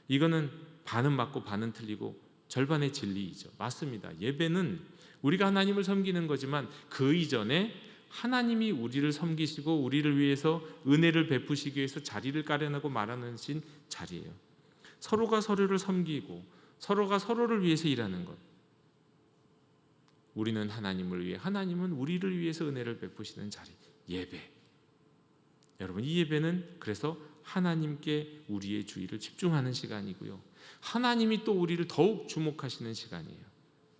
이거는 반은 맞고 반은 틀리고 절반의 진리이죠. 맞습니다. 예배는 우리가 하나님을 섬기는 거지만 그 이전에 하나님이 우리를 섬기시고 우리를 위해서 은혜를 베푸시기 위해서 자리를 깔아내고 마련하신 자리예요. 서로가 서로를 섬기고 서로가 서로를 위해서 일하는 것. 우리는 하나님을 위해, 하나님은 우리를 위해서 은혜를 베푸시는 자리, 예배. 여러분, 이 예배는 그래서 하나님께 우리의 주의를 집중하는 시간이고요, 하나님이 또 우리를 더욱 주목하시는 시간이에요.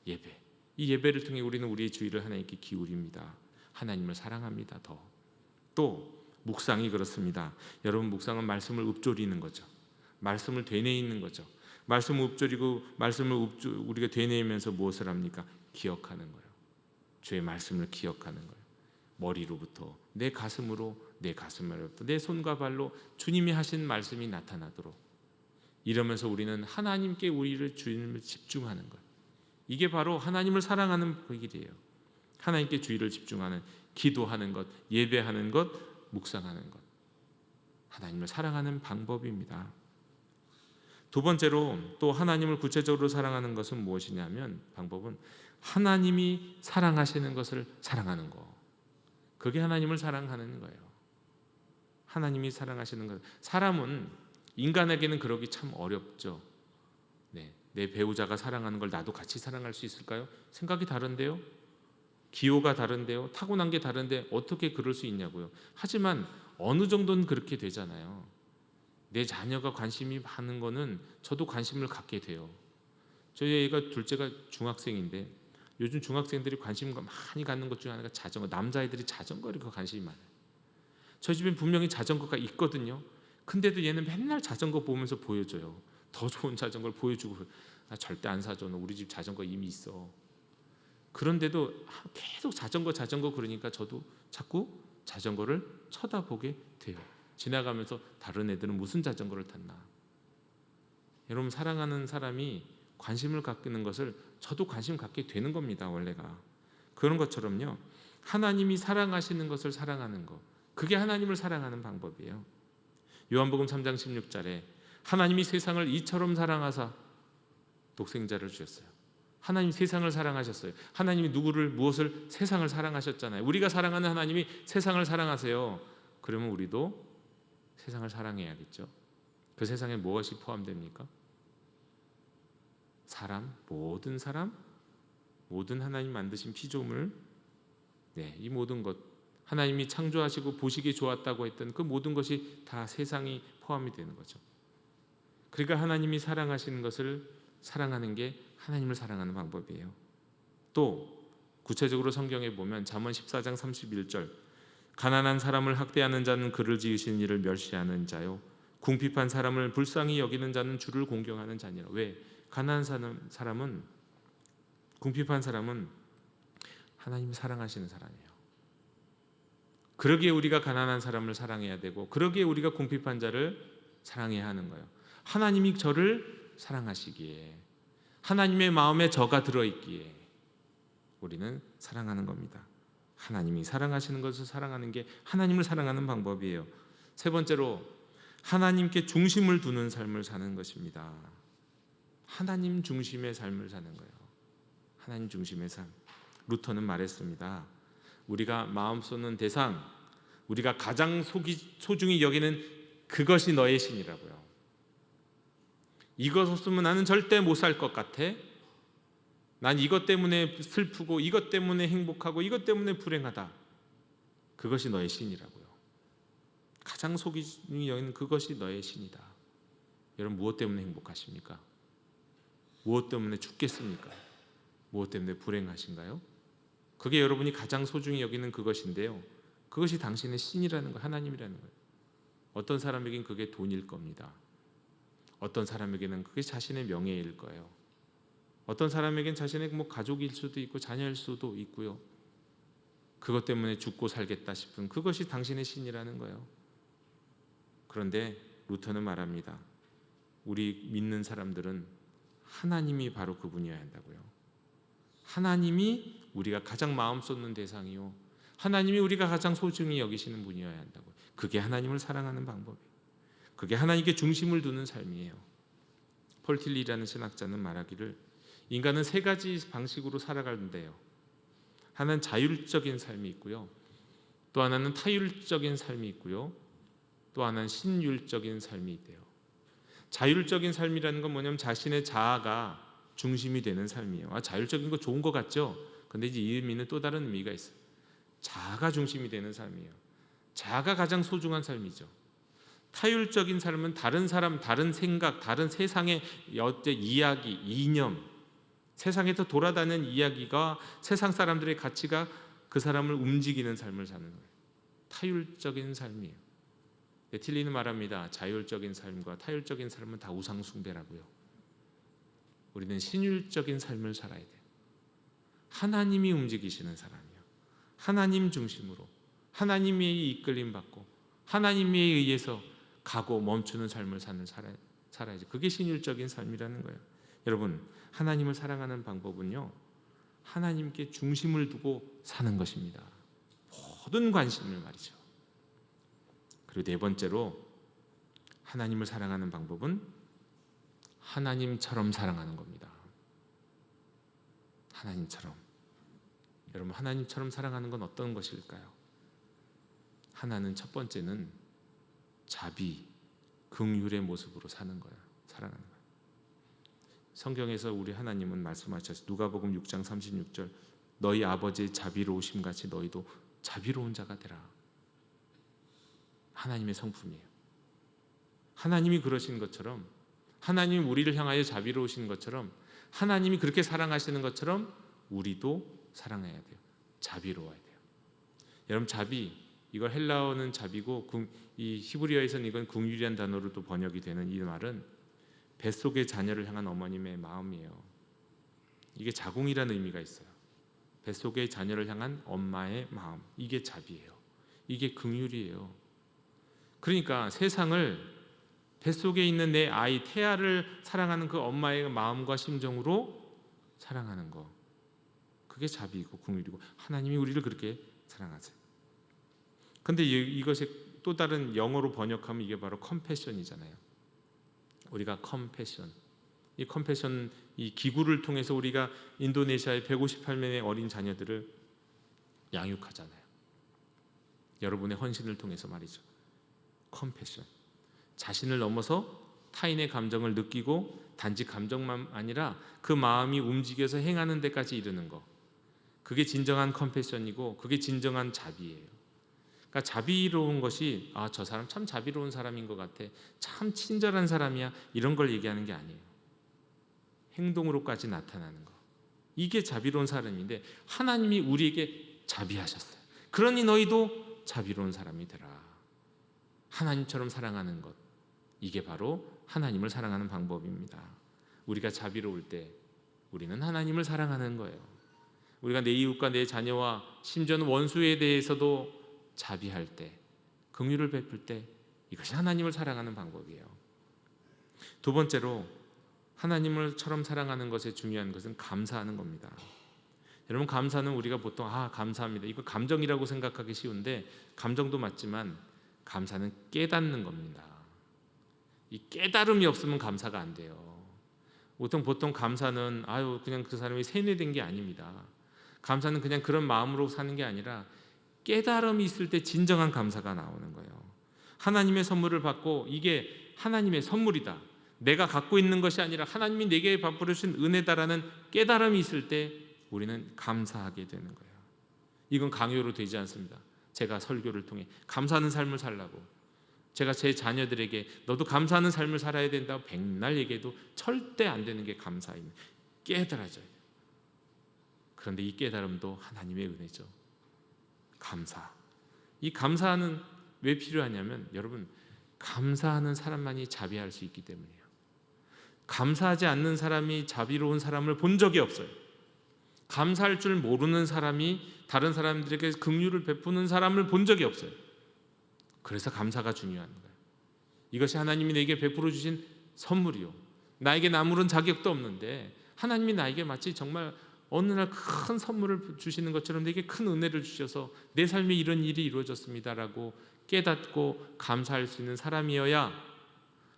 예배. 이 예배를 통해 우리는 우리의 주의를 하나님께 기울입니다. 하나님을 사랑합니다. 또 묵상이 그렇습니다. 여러분, 묵상은 말씀을 읊조리는 거죠. 말씀을 되뇌이는 거죠. 말씀을 읊조리고 우리가 되뇌이면서 무엇을 합니까? 기억하는 거예요. 주의 말씀을 기억하는 거예요. 머리로부터 내 가슴으로, 내 가슴으로부터 내 손과 발로 주님이 하신 말씀이 나타나도록, 이러면서 우리는 하나님께 우리를 주님을 집중하는 것. 이게 바로 하나님을 사랑하는 그 길이에요. 하나님께 주의를 집중하는, 기도하는 것, 예배하는 것, 묵상하는 것. 하나님을 사랑하는 방법입니다. 두 번째로 또 하나님을 구체적으로 사랑하는 것은 무엇이냐면, 방법은 하나님이 사랑하시는 것을 사랑하는 거. 그게 하나님을 사랑하는 거예요. 하나님이 사랑하시는 것. 사람은, 인간에게는 그러기 참 어렵죠. 내 배우자가 사랑하는 걸 나도 같이 사랑할 수 있을까요? 생각이 다른데요, 기호가 다른데요, 타고난 게 다른데 어떻게 그럴 수 있냐고요. 하지만 어느 정도는 그렇게 되잖아요. 내 자녀가 관심이 많은 거는 저도 관심을 갖게 돼요. 저희 애가, 둘째가 중학생인데 요즘 중학생들이 관심 많이 갖는 것 중에 하나가 자전거. 남자애들이 자전거에 관심이 많아요. 저희 집엔 분명히 자전거가 있거든요. 근데도 얘는 맨날 자전거 보면서 보여줘요. 더 좋은 자전거를 보여주고, 나 절대 안 사줘, 너 우리 집 자전거 이미 있어. 그런데도 계속 자전거 그러니까 저도 자꾸 자전거를 쳐다보게 돼요. 지나가면서 다른 애들은 무슨 자전거를 탔나. 여러분, 사랑하는 사람이 관심을 갖는 것을 저도 관심 갖게 되는 겁니다. 원래가 그런 것처럼요, 하나님이 사랑하시는 것을 사랑하는 것, 그게 하나님을 사랑하는 방법이에요. 요한복음 3장 16절에 하나님이 세상을 이처럼 사랑하사 독생자를 주셨어요. 하나님이 세상을 사랑하셨어요. 하나님이 무엇을? 세상을 사랑하셨잖아요. 우리가 사랑하는 하나님이 세상을 사랑하세요. 그러면 우리도 세상을 사랑해야겠죠. 그 세상에 무엇이 포함됩니까? 사람, 모든 하나님 만드신 피조물, 이 모든 것, 하나님이 창조하시고 보시기에 좋았다고 했던 그 모든 것이 다 세상이 포함이 되는 거죠. 그러니까 하나님이 사랑하시는 것을 사랑하는 게 하나님을 사랑하는 방법이에요. 또 구체적으로 성경에 보면 잠언 14장 31절, 가난한 사람을 학대하는 자는 그를 지으신 이를 멸시하는 자요, 궁핍한 사람을 불쌍히 여기는 자는 주를 공경하는 자니라. 왜? 가난한 사람은, 궁핍한 사람은 하나님을 사랑하시는 사람이에요. 그러기에 우리가 가난한 사람을 사랑해야 되고, 그러기에 우리가 궁핍한 자를 사랑해야 하는 거예요. 하나님이 저를 사랑하시기에, 하나님의 마음에 저가 들어있기에 우리는 사랑하는 겁니다. 하나님이 사랑하시는 것을 사랑하는 게 하나님을 사랑하는 방법이에요. 세 번째로 하나님께 중심을 두는 삶을 사는 것입니다. 하나님 중심의 삶을 사는 거예요. 하나님 중심의 삶. 루터는 말했습니다. 우리가 마음 쏟는 대상, 우리가 가장 소중히 여기는 그것이 너의 신이라고요. 이것 없으면 나는 절대 못 살 것 같아. 난 이것 때문에 슬프고, 이것 때문에 행복하고, 이것 때문에 불행하다. 그것이 너의 신이라고요. 가장 소중히 여기는 그것이 너의 신이다. 여러분, 무엇 때문에 행복하십니까? 무엇 때문에 죽겠습니까? 무엇 때문에 불행하신가요? 그게 여러분이 가장 소중히 여기는 그것인데요, 그것이 당신의 신이라는 거, 하나님이라는 거예요. 어떤 사람에겐 그게 돈일 겁니다. 어떤 사람에게는 그게 자신의 명예일 거예요. 어떤 사람에겐 자신의 가족일 수도 있고 자녀일 수도 있고요. 그것 때문에 죽고 살겠다 싶은 그것이 당신의 신이라는 거예요. 그런데 루터는 말합니다. 우리 믿는 사람들은 하나님이 바로 그분이어야 한다고요. 하나님이 우리가 가장 마음 쏟는 대상이요, 하나님이 우리가 가장 소중히 여기시는 분이어야 한다고요. 그게 하나님을 사랑하는 방법이에요. 그게 하나님께 중심을 두는 삶이에요. 폴틸리라는 신학자는 말하기를 인간은 세 가지 방식으로 살아가는데요. 하나는 자율적인 삶이 있고요. 또 하나는 타율적인 삶이 있고요. 또 하나는 신율적인 삶이 있대요. 자율적인 삶이라는 건 뭐냐면 자신의 자아가 중심이 되는 삶이에요. 자율적인 거 좋은 것 같죠? 근데 이제 이 의미는 또 다른 의미가 있어요. 자아가 중심이 되는 삶이에요. 자아가 가장 소중한 삶이죠. 타율적인 삶은 다른 사람, 다른 생각, 다른 세상의 이야기, 이념, 세상에서 돌아다니는 이야기가 세상 사람들의 가치가 그 사람을 움직이는 삶을 사는 거예요. 타율적인 삶이에요. 틸리는 말합니다. 자율적인 삶과 타율적인 삶은 다 우상숭배라고요. 우리는 신율적인 삶을 살아야 돼요. 하나님이 움직이시는 사람이요. 하나님 중심으로 하나님의 이끌림 받고 하나님에 의해서 가고 멈추는 삶을 살아야지. 그게 신율적인 삶이라는 거예요. 여러분, 하나님을 사랑하는 방법은요, 하나님께 중심을 두고 사는 것입니다. 모든 관심을 말이죠. 그리고 네 번째로 하나님을 사랑하는 방법은 하나님처럼 사랑하는 겁니다. 하나님처럼. 여러분, 하나님처럼 사랑하는 건 어떤 것일까요? 하나는 첫 번째는 자비, 긍휼의 모습으로 사는 거예요. 사랑하는 거예요. 성경에서 우리 하나님은 말씀하셨어요. 누가복음 6장 36절, 너희 아버지의 자비로우심 같이 너희도 자비로운 자가 되라. 하나님의 성품이에요. 하나님이 그러신 것처럼, 하나님이 우리를 향하여 자비로우신 것처럼, 하나님이 그렇게 사랑하시는 것처럼 우리도 사랑해야 돼요. 자비로워야 돼요. 여러분, 자비, 이걸 헬라어는 자비고 이 히브리어에서는 이건 긍휼이라는 단어로 또 번역이 되는 이 말은 뱃속의 자녀를 향한 어머님의 마음이에요. 이게 자궁이라는 의미가 있어요. 뱃속의 자녀를 향한 엄마의 마음, 이게 자비예요. 이게 긍휼이에요. 그러니까 세상을 뱃속에 있는 내 아이 태아를 사랑하는 그 엄마의 마음과 심정으로 사랑하는 거, 그게 자비이고 긍휼이고 하나님이 우리를 그렇게 사랑하세요. 근데 이것이 또 다른 영어로 번역하면 이게 바로 컴패션이잖아요. 우리가 컴패션, 이 컴패션, 이 기구를 통해서 우리가 인도네시아의 158명의 어린 자녀들을 양육하잖아요. 여러분의 헌신을 통해서 말이죠. 컴패션, 자신을 넘어서 타인의 감정을 느끼고 단지 감정만 아니라 그 마음이 움직여서 행하는 데까지 이르는 거, 그게 진정한 컴패션이고 그게 진정한 자비예요. 그러니까 자비로운 것이 저 사람 참 자비로운 사람인 것 같아, 참 친절한 사람이야, 이런 걸 얘기하는 게 아니에요. 행동으로까지 나타나는 거, 이게 자비로운 사람인데 하나님이 우리에게 자비하셨어요. 그러니 너희도 자비로운 사람이 되라. 하나님처럼 사랑하는 것, 이게 바로 하나님을 사랑하는 방법입니다. 우리가 자비로울 때 우리는 하나님을 사랑하는 거예요. 우리가 내 이웃과 내 자녀와 심지어는 원수에 대해서도 자비할 때, 긍휼을 베풀 때, 이것이 하나님을 사랑하는 방법이에요. 두 번째로 하나님을처럼 사랑하는 것의 중요한 것은 감사하는 겁니다. 여러분, 감사는 우리가 보통 감사합니다, 이거 감정이라고 생각하기 쉬운데, 감정도 맞지만 감사는 깨닫는 겁니다. 이 깨달음이 없으면 감사가 안 돼요. 보통 감사는 그냥 그 사람이 세뇌된 게 아닙니다. 감사는 그냥 그런 마음으로 사는 게 아니라 깨달음이 있을 때 진정한 감사가 나오는 거예요. 하나님의 선물을 받고 이게 하나님의 선물이다, 내가 갖고 있는 것이 아니라 하나님이 내게 베풀어 주신 은혜다라는 깨달음이 있을 때 우리는 감사하게 되는 거예요. 이건 강요로 되지 않습니다. 제가 설교를 통해 감사하는 삶을 살라고, 제가 제 자녀들에게 너도 감사하는 삶을 살아야 된다고 백날 얘기해도 절대 안 되는 게 감사입니다. 깨달아져요. 그런데 이 깨달음도 하나님의 은혜죠. 감사. 이 감사는 왜 필요하냐면, 여러분, 감사하는 사람만이 자비할 수 있기 때문이에요. 감사하지 않는 사람이 자비로운 사람을 본 적이 없어요. 감사할 줄 모르는 사람이 다른 사람들에게 긍휼을 베푸는 사람을 본 적이 없어요. 그래서 감사가 중요한 거예요. 이것이 하나님이 내게 베풀어 주신 선물이요, 나에게 아무런 자격도 없는데 하나님이 나에게 마치 정말 어느 날 큰 선물을 주시는 것처럼 내게 큰 은혜를 주셔서 내 삶에 이런 일이 이루어졌습니다라고 깨닫고 감사할 수 있는 사람이어야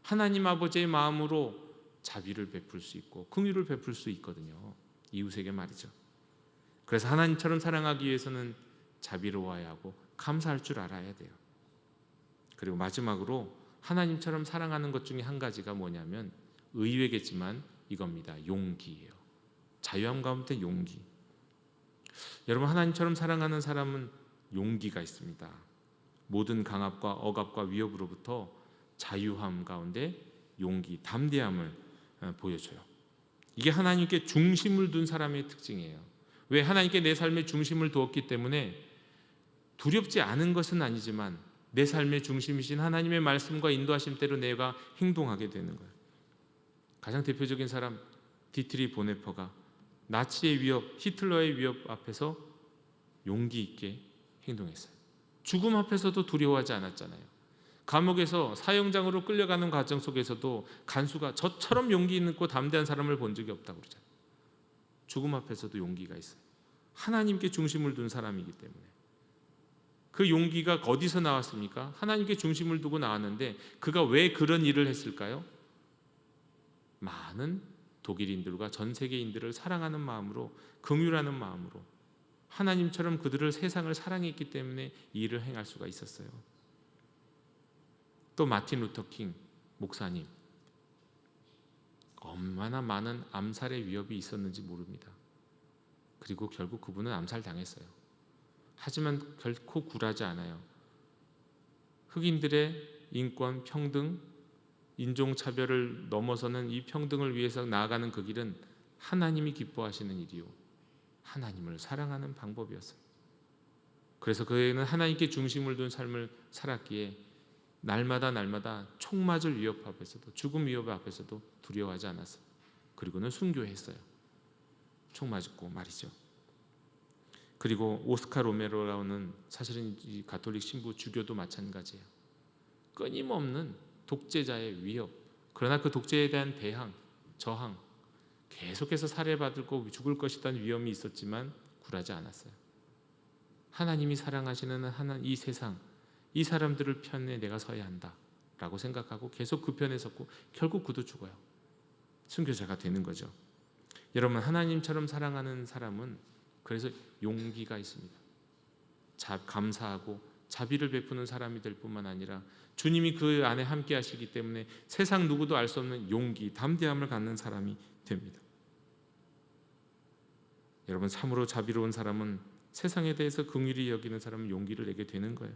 하나님 아버지의 마음으로 자비를 베풀 수 있고 긍휼을 베풀 수 있거든요. 이웃에게 말이죠. 그래서 하나님처럼 사랑하기 위해서는 자비로워야 하고 감사할 줄 알아야 돼요. 그리고 마지막으로 하나님처럼 사랑하는 것 중에 한 가지가 뭐냐면 의외겠지만 이겁니다. 용기예요. 자유함 가운데 용기. 여러분, 하나님처럼 사랑하는 사람은 용기가 있습니다. 모든 강압과 억압과 위협으로부터 자유함 가운데 용기, 담대함을 보여줘요. 이게 하나님께 중심을 둔 사람의 특징이에요. 왜? 하나님께 내 삶의 중심을 두었기 때문에 두렵지 않은 것은 아니지만 내 삶의 중심이신 하나님의 말씀과 인도하심대로 내가 행동하게 되는 거예요. 가장 대표적인 사람 디트리 보네퍼가 나치의 위협, 히틀러의 위협 앞에서 용기 있게 행동했어요. 죽음 앞에서도 두려워하지 않았잖아요. 감옥에서 사형장으로 끌려가는 과정 속에서도 간수가 저처럼 용기 있고 담대한 사람을 본 적이 없다고 그러잖아요. 죽음 앞에서도 용기가 있어요. 하나님께 중심을 둔 사람이기 때문에. 그 용기가 어디서 나왔습니까? 하나님께 중심을 두고 나왔는데 그가 왜 그런 일을 했을까요? 많은 독일인들과 전 세계인들을 사랑하는 마음으로, 긍휼하는 마음으로 하나님처럼 그들을 세상을 사랑했기 때문에 이 일을 행할 수가 있었어요. 또 마틴 루터 킹 목사님, 얼마나 많은 암살의 위협이 있었는지 모릅니다. 그리고 결국 그분은 암살당했어요. 하지만 결코 굴하지 않아요. 흑인들의 인권, 평등, 인종차별을 넘어서는 이 평등을 위해서 나아가는 그 길은 하나님이 기뻐하시는 일이요, 하나님을 사랑하는 방법이었어요. 그래서 그에는 하나님께 중심을 둔 삶을 살았기에 날마다 총 맞을 위협 앞에서도, 죽음 위협 앞에서도 두려워하지 않았어요. 그리고는 순교했어요. 총 맞고 말이죠. 그리고 오스카 로메로라는, 사실은 이 가톨릭 신부 주교도 마찬가지예요. 끊임없는 독재자의 위협, 그러나 그 독재에 대한 대항, 저항, 계속해서 살해받고 죽을 것이라는 위험이 있었지만 굴하지 않았어요. 하나님이 사랑하시는 이 세상, 이 사람들을 편에 내가 서야 한다라고 생각하고 계속 그 편에 섰고 결국 그도 죽어요. 순교자가 되는 거죠. 여러분, 하나님처럼 사랑하는 사람은 그래서 용기가 있습니다. 감사하고 자비를 베푸는 사람이 될 뿐만 아니라 주님이 그 안에 함께 하시기 때문에 세상 누구도 알 수 없는 용기, 담대함을 갖는 사람이 됩니다. 여러분, 참으로 자비로운 사람은, 세상에 대해서 긍휼히 여기는 사람은 용기를 내게 되는 거예요.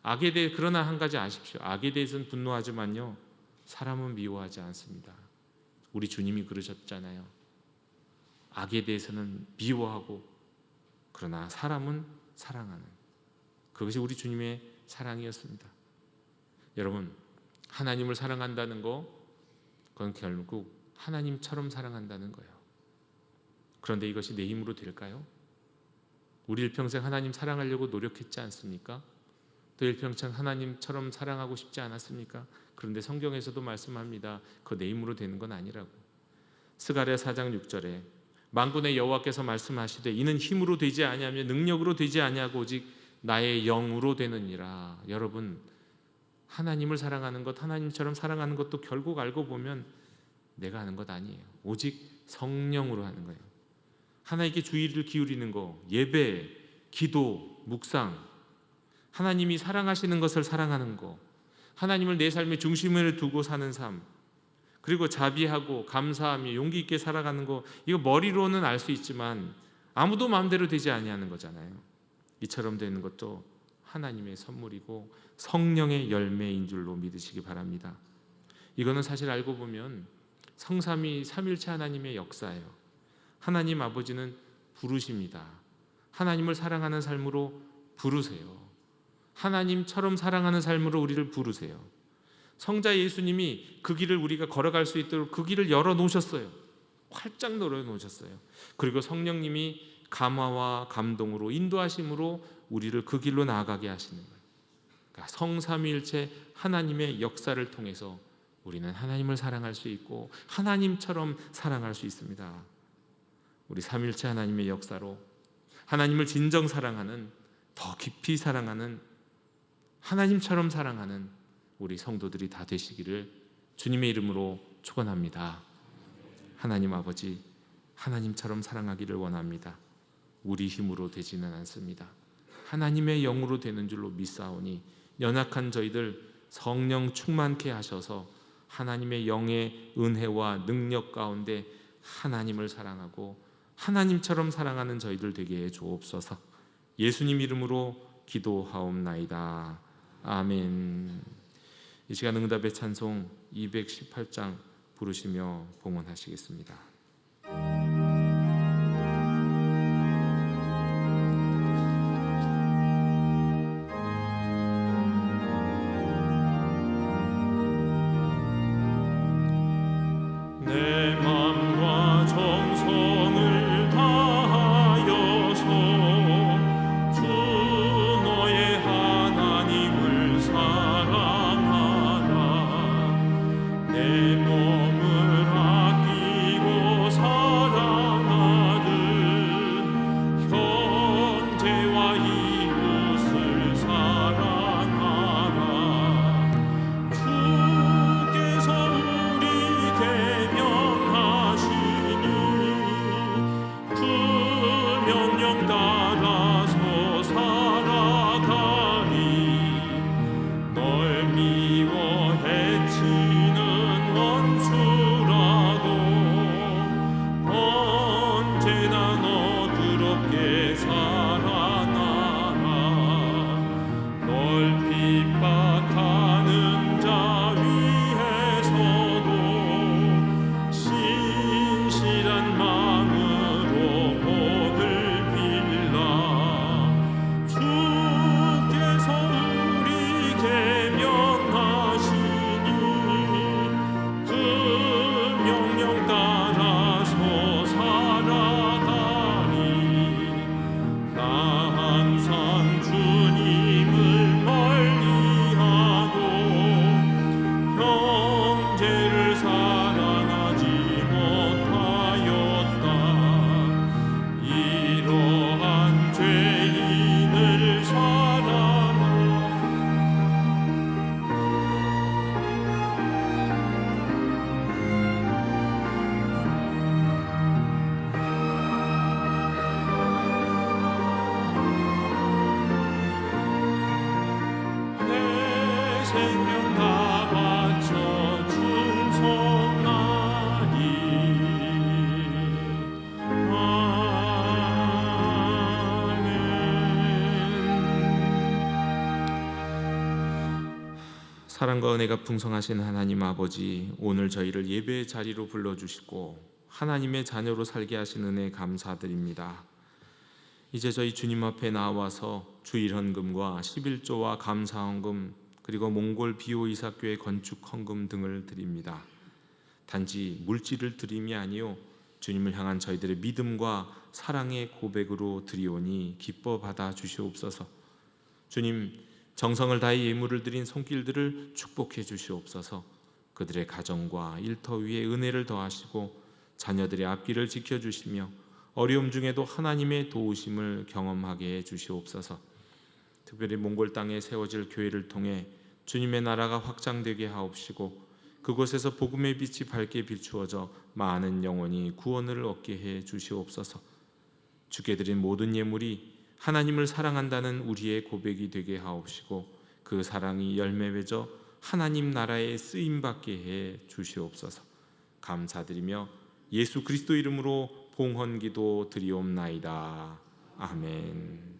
악에 대해, 그러나 한 가지 아십시오. 악에 대해서는 분노하지만요, 사람은 미워하지 않습니다. 우리 주님이 그러셨잖아요. 악에 대해서는 미워하고 그러나 사람은 사랑하는, 그것이 우리 주님의 사랑이었습니다. 여러분, 하나님을 사랑한다는 거, 그건 결국 하나님처럼 사랑한다는 거예요. 그런데 이것이 내 힘으로 될까요? 우리 일평생 하나님 사랑하려고 노력했지 않습니까? 또 일평생 하나님처럼 사랑하고 싶지 않았습니까? 그런데 성경에서도 말씀합니다. 그거 내 힘으로 되는 건 아니라고. 스가랴 4장 6절에 만군의 여호와께서 말씀하시되 이는 힘으로 되지 아니하며 능력으로 되지 아니하고 오직 나의 영으로 되느니라. 여러분, 하나님을 사랑하는 것, 하나님처럼 사랑하는 것도 결국 알고 보면 내가 하는 것 아니에요. 오직 성령으로 하는 거예요. 하나님께 주의를 기울이는 거, 예배, 기도, 묵상, 하나님이 사랑하시는 것을 사랑하는 거, 하나님을 내 삶의 중심에 두고 사는 삶, 그리고 자비하고 감사하며 용기 있게 살아가는 거, 이거 머리로는 알 수 있지만 아무도 마음대로 되지 아니하는 거잖아요. 이처럼 되는 것도 하나님의 선물이고 성령의 열매인 줄로 믿으시기 바랍니다. 이거는 사실 알고 보면 성삼위 삼일체 하나님의 역사예요. 하나님 아버지는 부르십니다. 하나님을 사랑하는 삶으로 부르세요. 하나님처럼 사랑하는 삶으로 우리를 부르세요. 성자 예수님이 그 길을 우리가 걸어갈 수 있도록 그 길을 열어놓으셨어요. 활짝 열어놓으셨어요. 그리고 성령님이 감화와 감동으로, 인도하심으로 우리를 그 길로 나아가게 하시는 거예요. 그러니까 성삼위일체 하나님의 역사를 통해서 우리는 하나님을 사랑할 수 있고 하나님처럼 사랑할 수 있습니다. 우리 삼일체 하나님의 역사로 하나님을 진정 사랑하는, 더 깊이 사랑하는, 하나님처럼 사랑하는 우리 성도들이 다 되시기를 주님의 이름으로 축원합니다. 하나님 아버지, 하나님처럼 사랑하기를 원합니다. 우리 힘으로 되지는 않습니다. 하나님의 영으로 되는 줄로 믿사오니 연약한 저희들 성령 충만케 하셔서 하나님의 영의 은혜와 능력 가운데 하나님을 사랑하고 하나님처럼 사랑하는 저희들 되게 해 주옵소서. 예수님 이름으로 기도하옵나이다. 아멘. 이 시간 응답의 찬송 218장 부르시며 봉헌하시겠습니다. 내 맘과 정성을 다하여서 주 너의 하나님을 사랑하라. 내 몸을 아끼고 사랑하듯 형제와 이웃을 사랑하라. 주께서 우리에게 명하시니 그 명령 따라서 살아가리. 널 미워 해치는 원수라도 언제나 너그럽게 살아나라. 널 핍박하는 자 위에서도 신실한 마음으로 복을 빌라. 주께서 우리에게 명하시니 그 명령 따라서 살아가리. 나 항상 주님을 멀리하고 형제를 사랑하지 못하였다. 이러한 죄인을 사랑하라. 내 생명 다 바쳐 충성하리. 아멘. 사랑과 은혜가 풍성하신 하나님 아버지, 오늘 저희를 예배의 자리로 불러주시고 하나님의 자녀로 살게 하신 은혜 감사드립니다. 이제 저희 주님 앞에 나와서 주일헌금과 11조와 감사헌금 그리고 몽골 비오이사교회 건축 헌금 등을 드립니다. 단지 물질을 드림이 아니요 주님을 향한 저희들의 믿음과 사랑의 고백으로 드리오니 기뻐 받아 주시옵소서. 주님, 정성을 다해 예물을 드린 손길들을 축복해 주시옵소서. 그들의 가정과 일터 위에 은혜를 더하시고 자녀들의 앞길을 지켜주시며 어려움 중에도 하나님의 도우심을 경험하게 해 주시옵소서. 특별히 몽골 땅에 세워질 교회를 통해 주님의 나라가 확장되게 하옵시고 그곳에서 복음의 빛이 밝게 비추어져 많은 영혼이 구원을 얻게 해 주시옵소서. 주께 드린 모든 예물이 하나님을 사랑한다는 우리의 고백이 되게 하옵시고 그 사랑이 열매 맺어 하나님 나라에 쓰임받게 해 주시옵소서. 감사드리며 예수 그리스도 이름으로 봉헌기도 드리옵나이다. 아멘.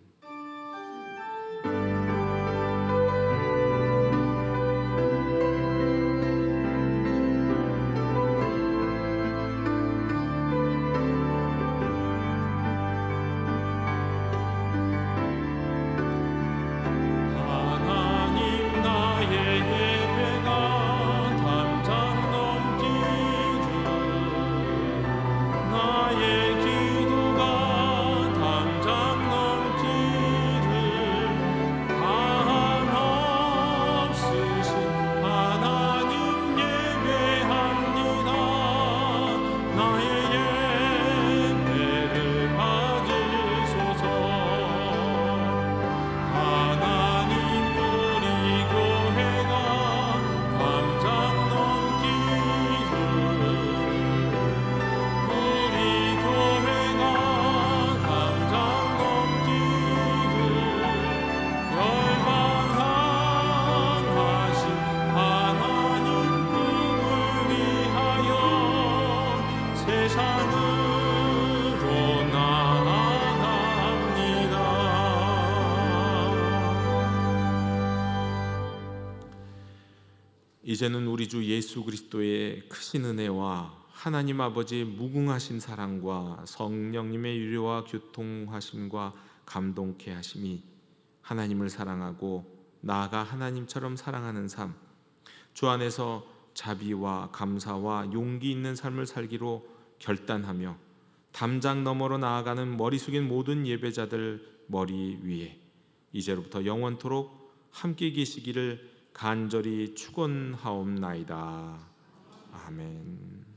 하나님 나의 예배가 담장 넘기를 나의 기도가 담장 넘기를 이제는 우리 주 예수 그리스도의 크신 은혜와 하나님 아버지의 무궁하신 사랑과 성령님의 유료와 교통하심과 감동케 하심이 하나님을 사랑하고 나아가 하나님처럼 사랑하는 삶, 주 안에서 자비와 감사와 용기 있는 삶을 살기로 결단하며 담장 너머로 나아가는 머리 숙인 모든 예배자들 머리 위에 이제로부터 영원토록 함께 계시기를 간절히 축원하옵나이다. 아멘.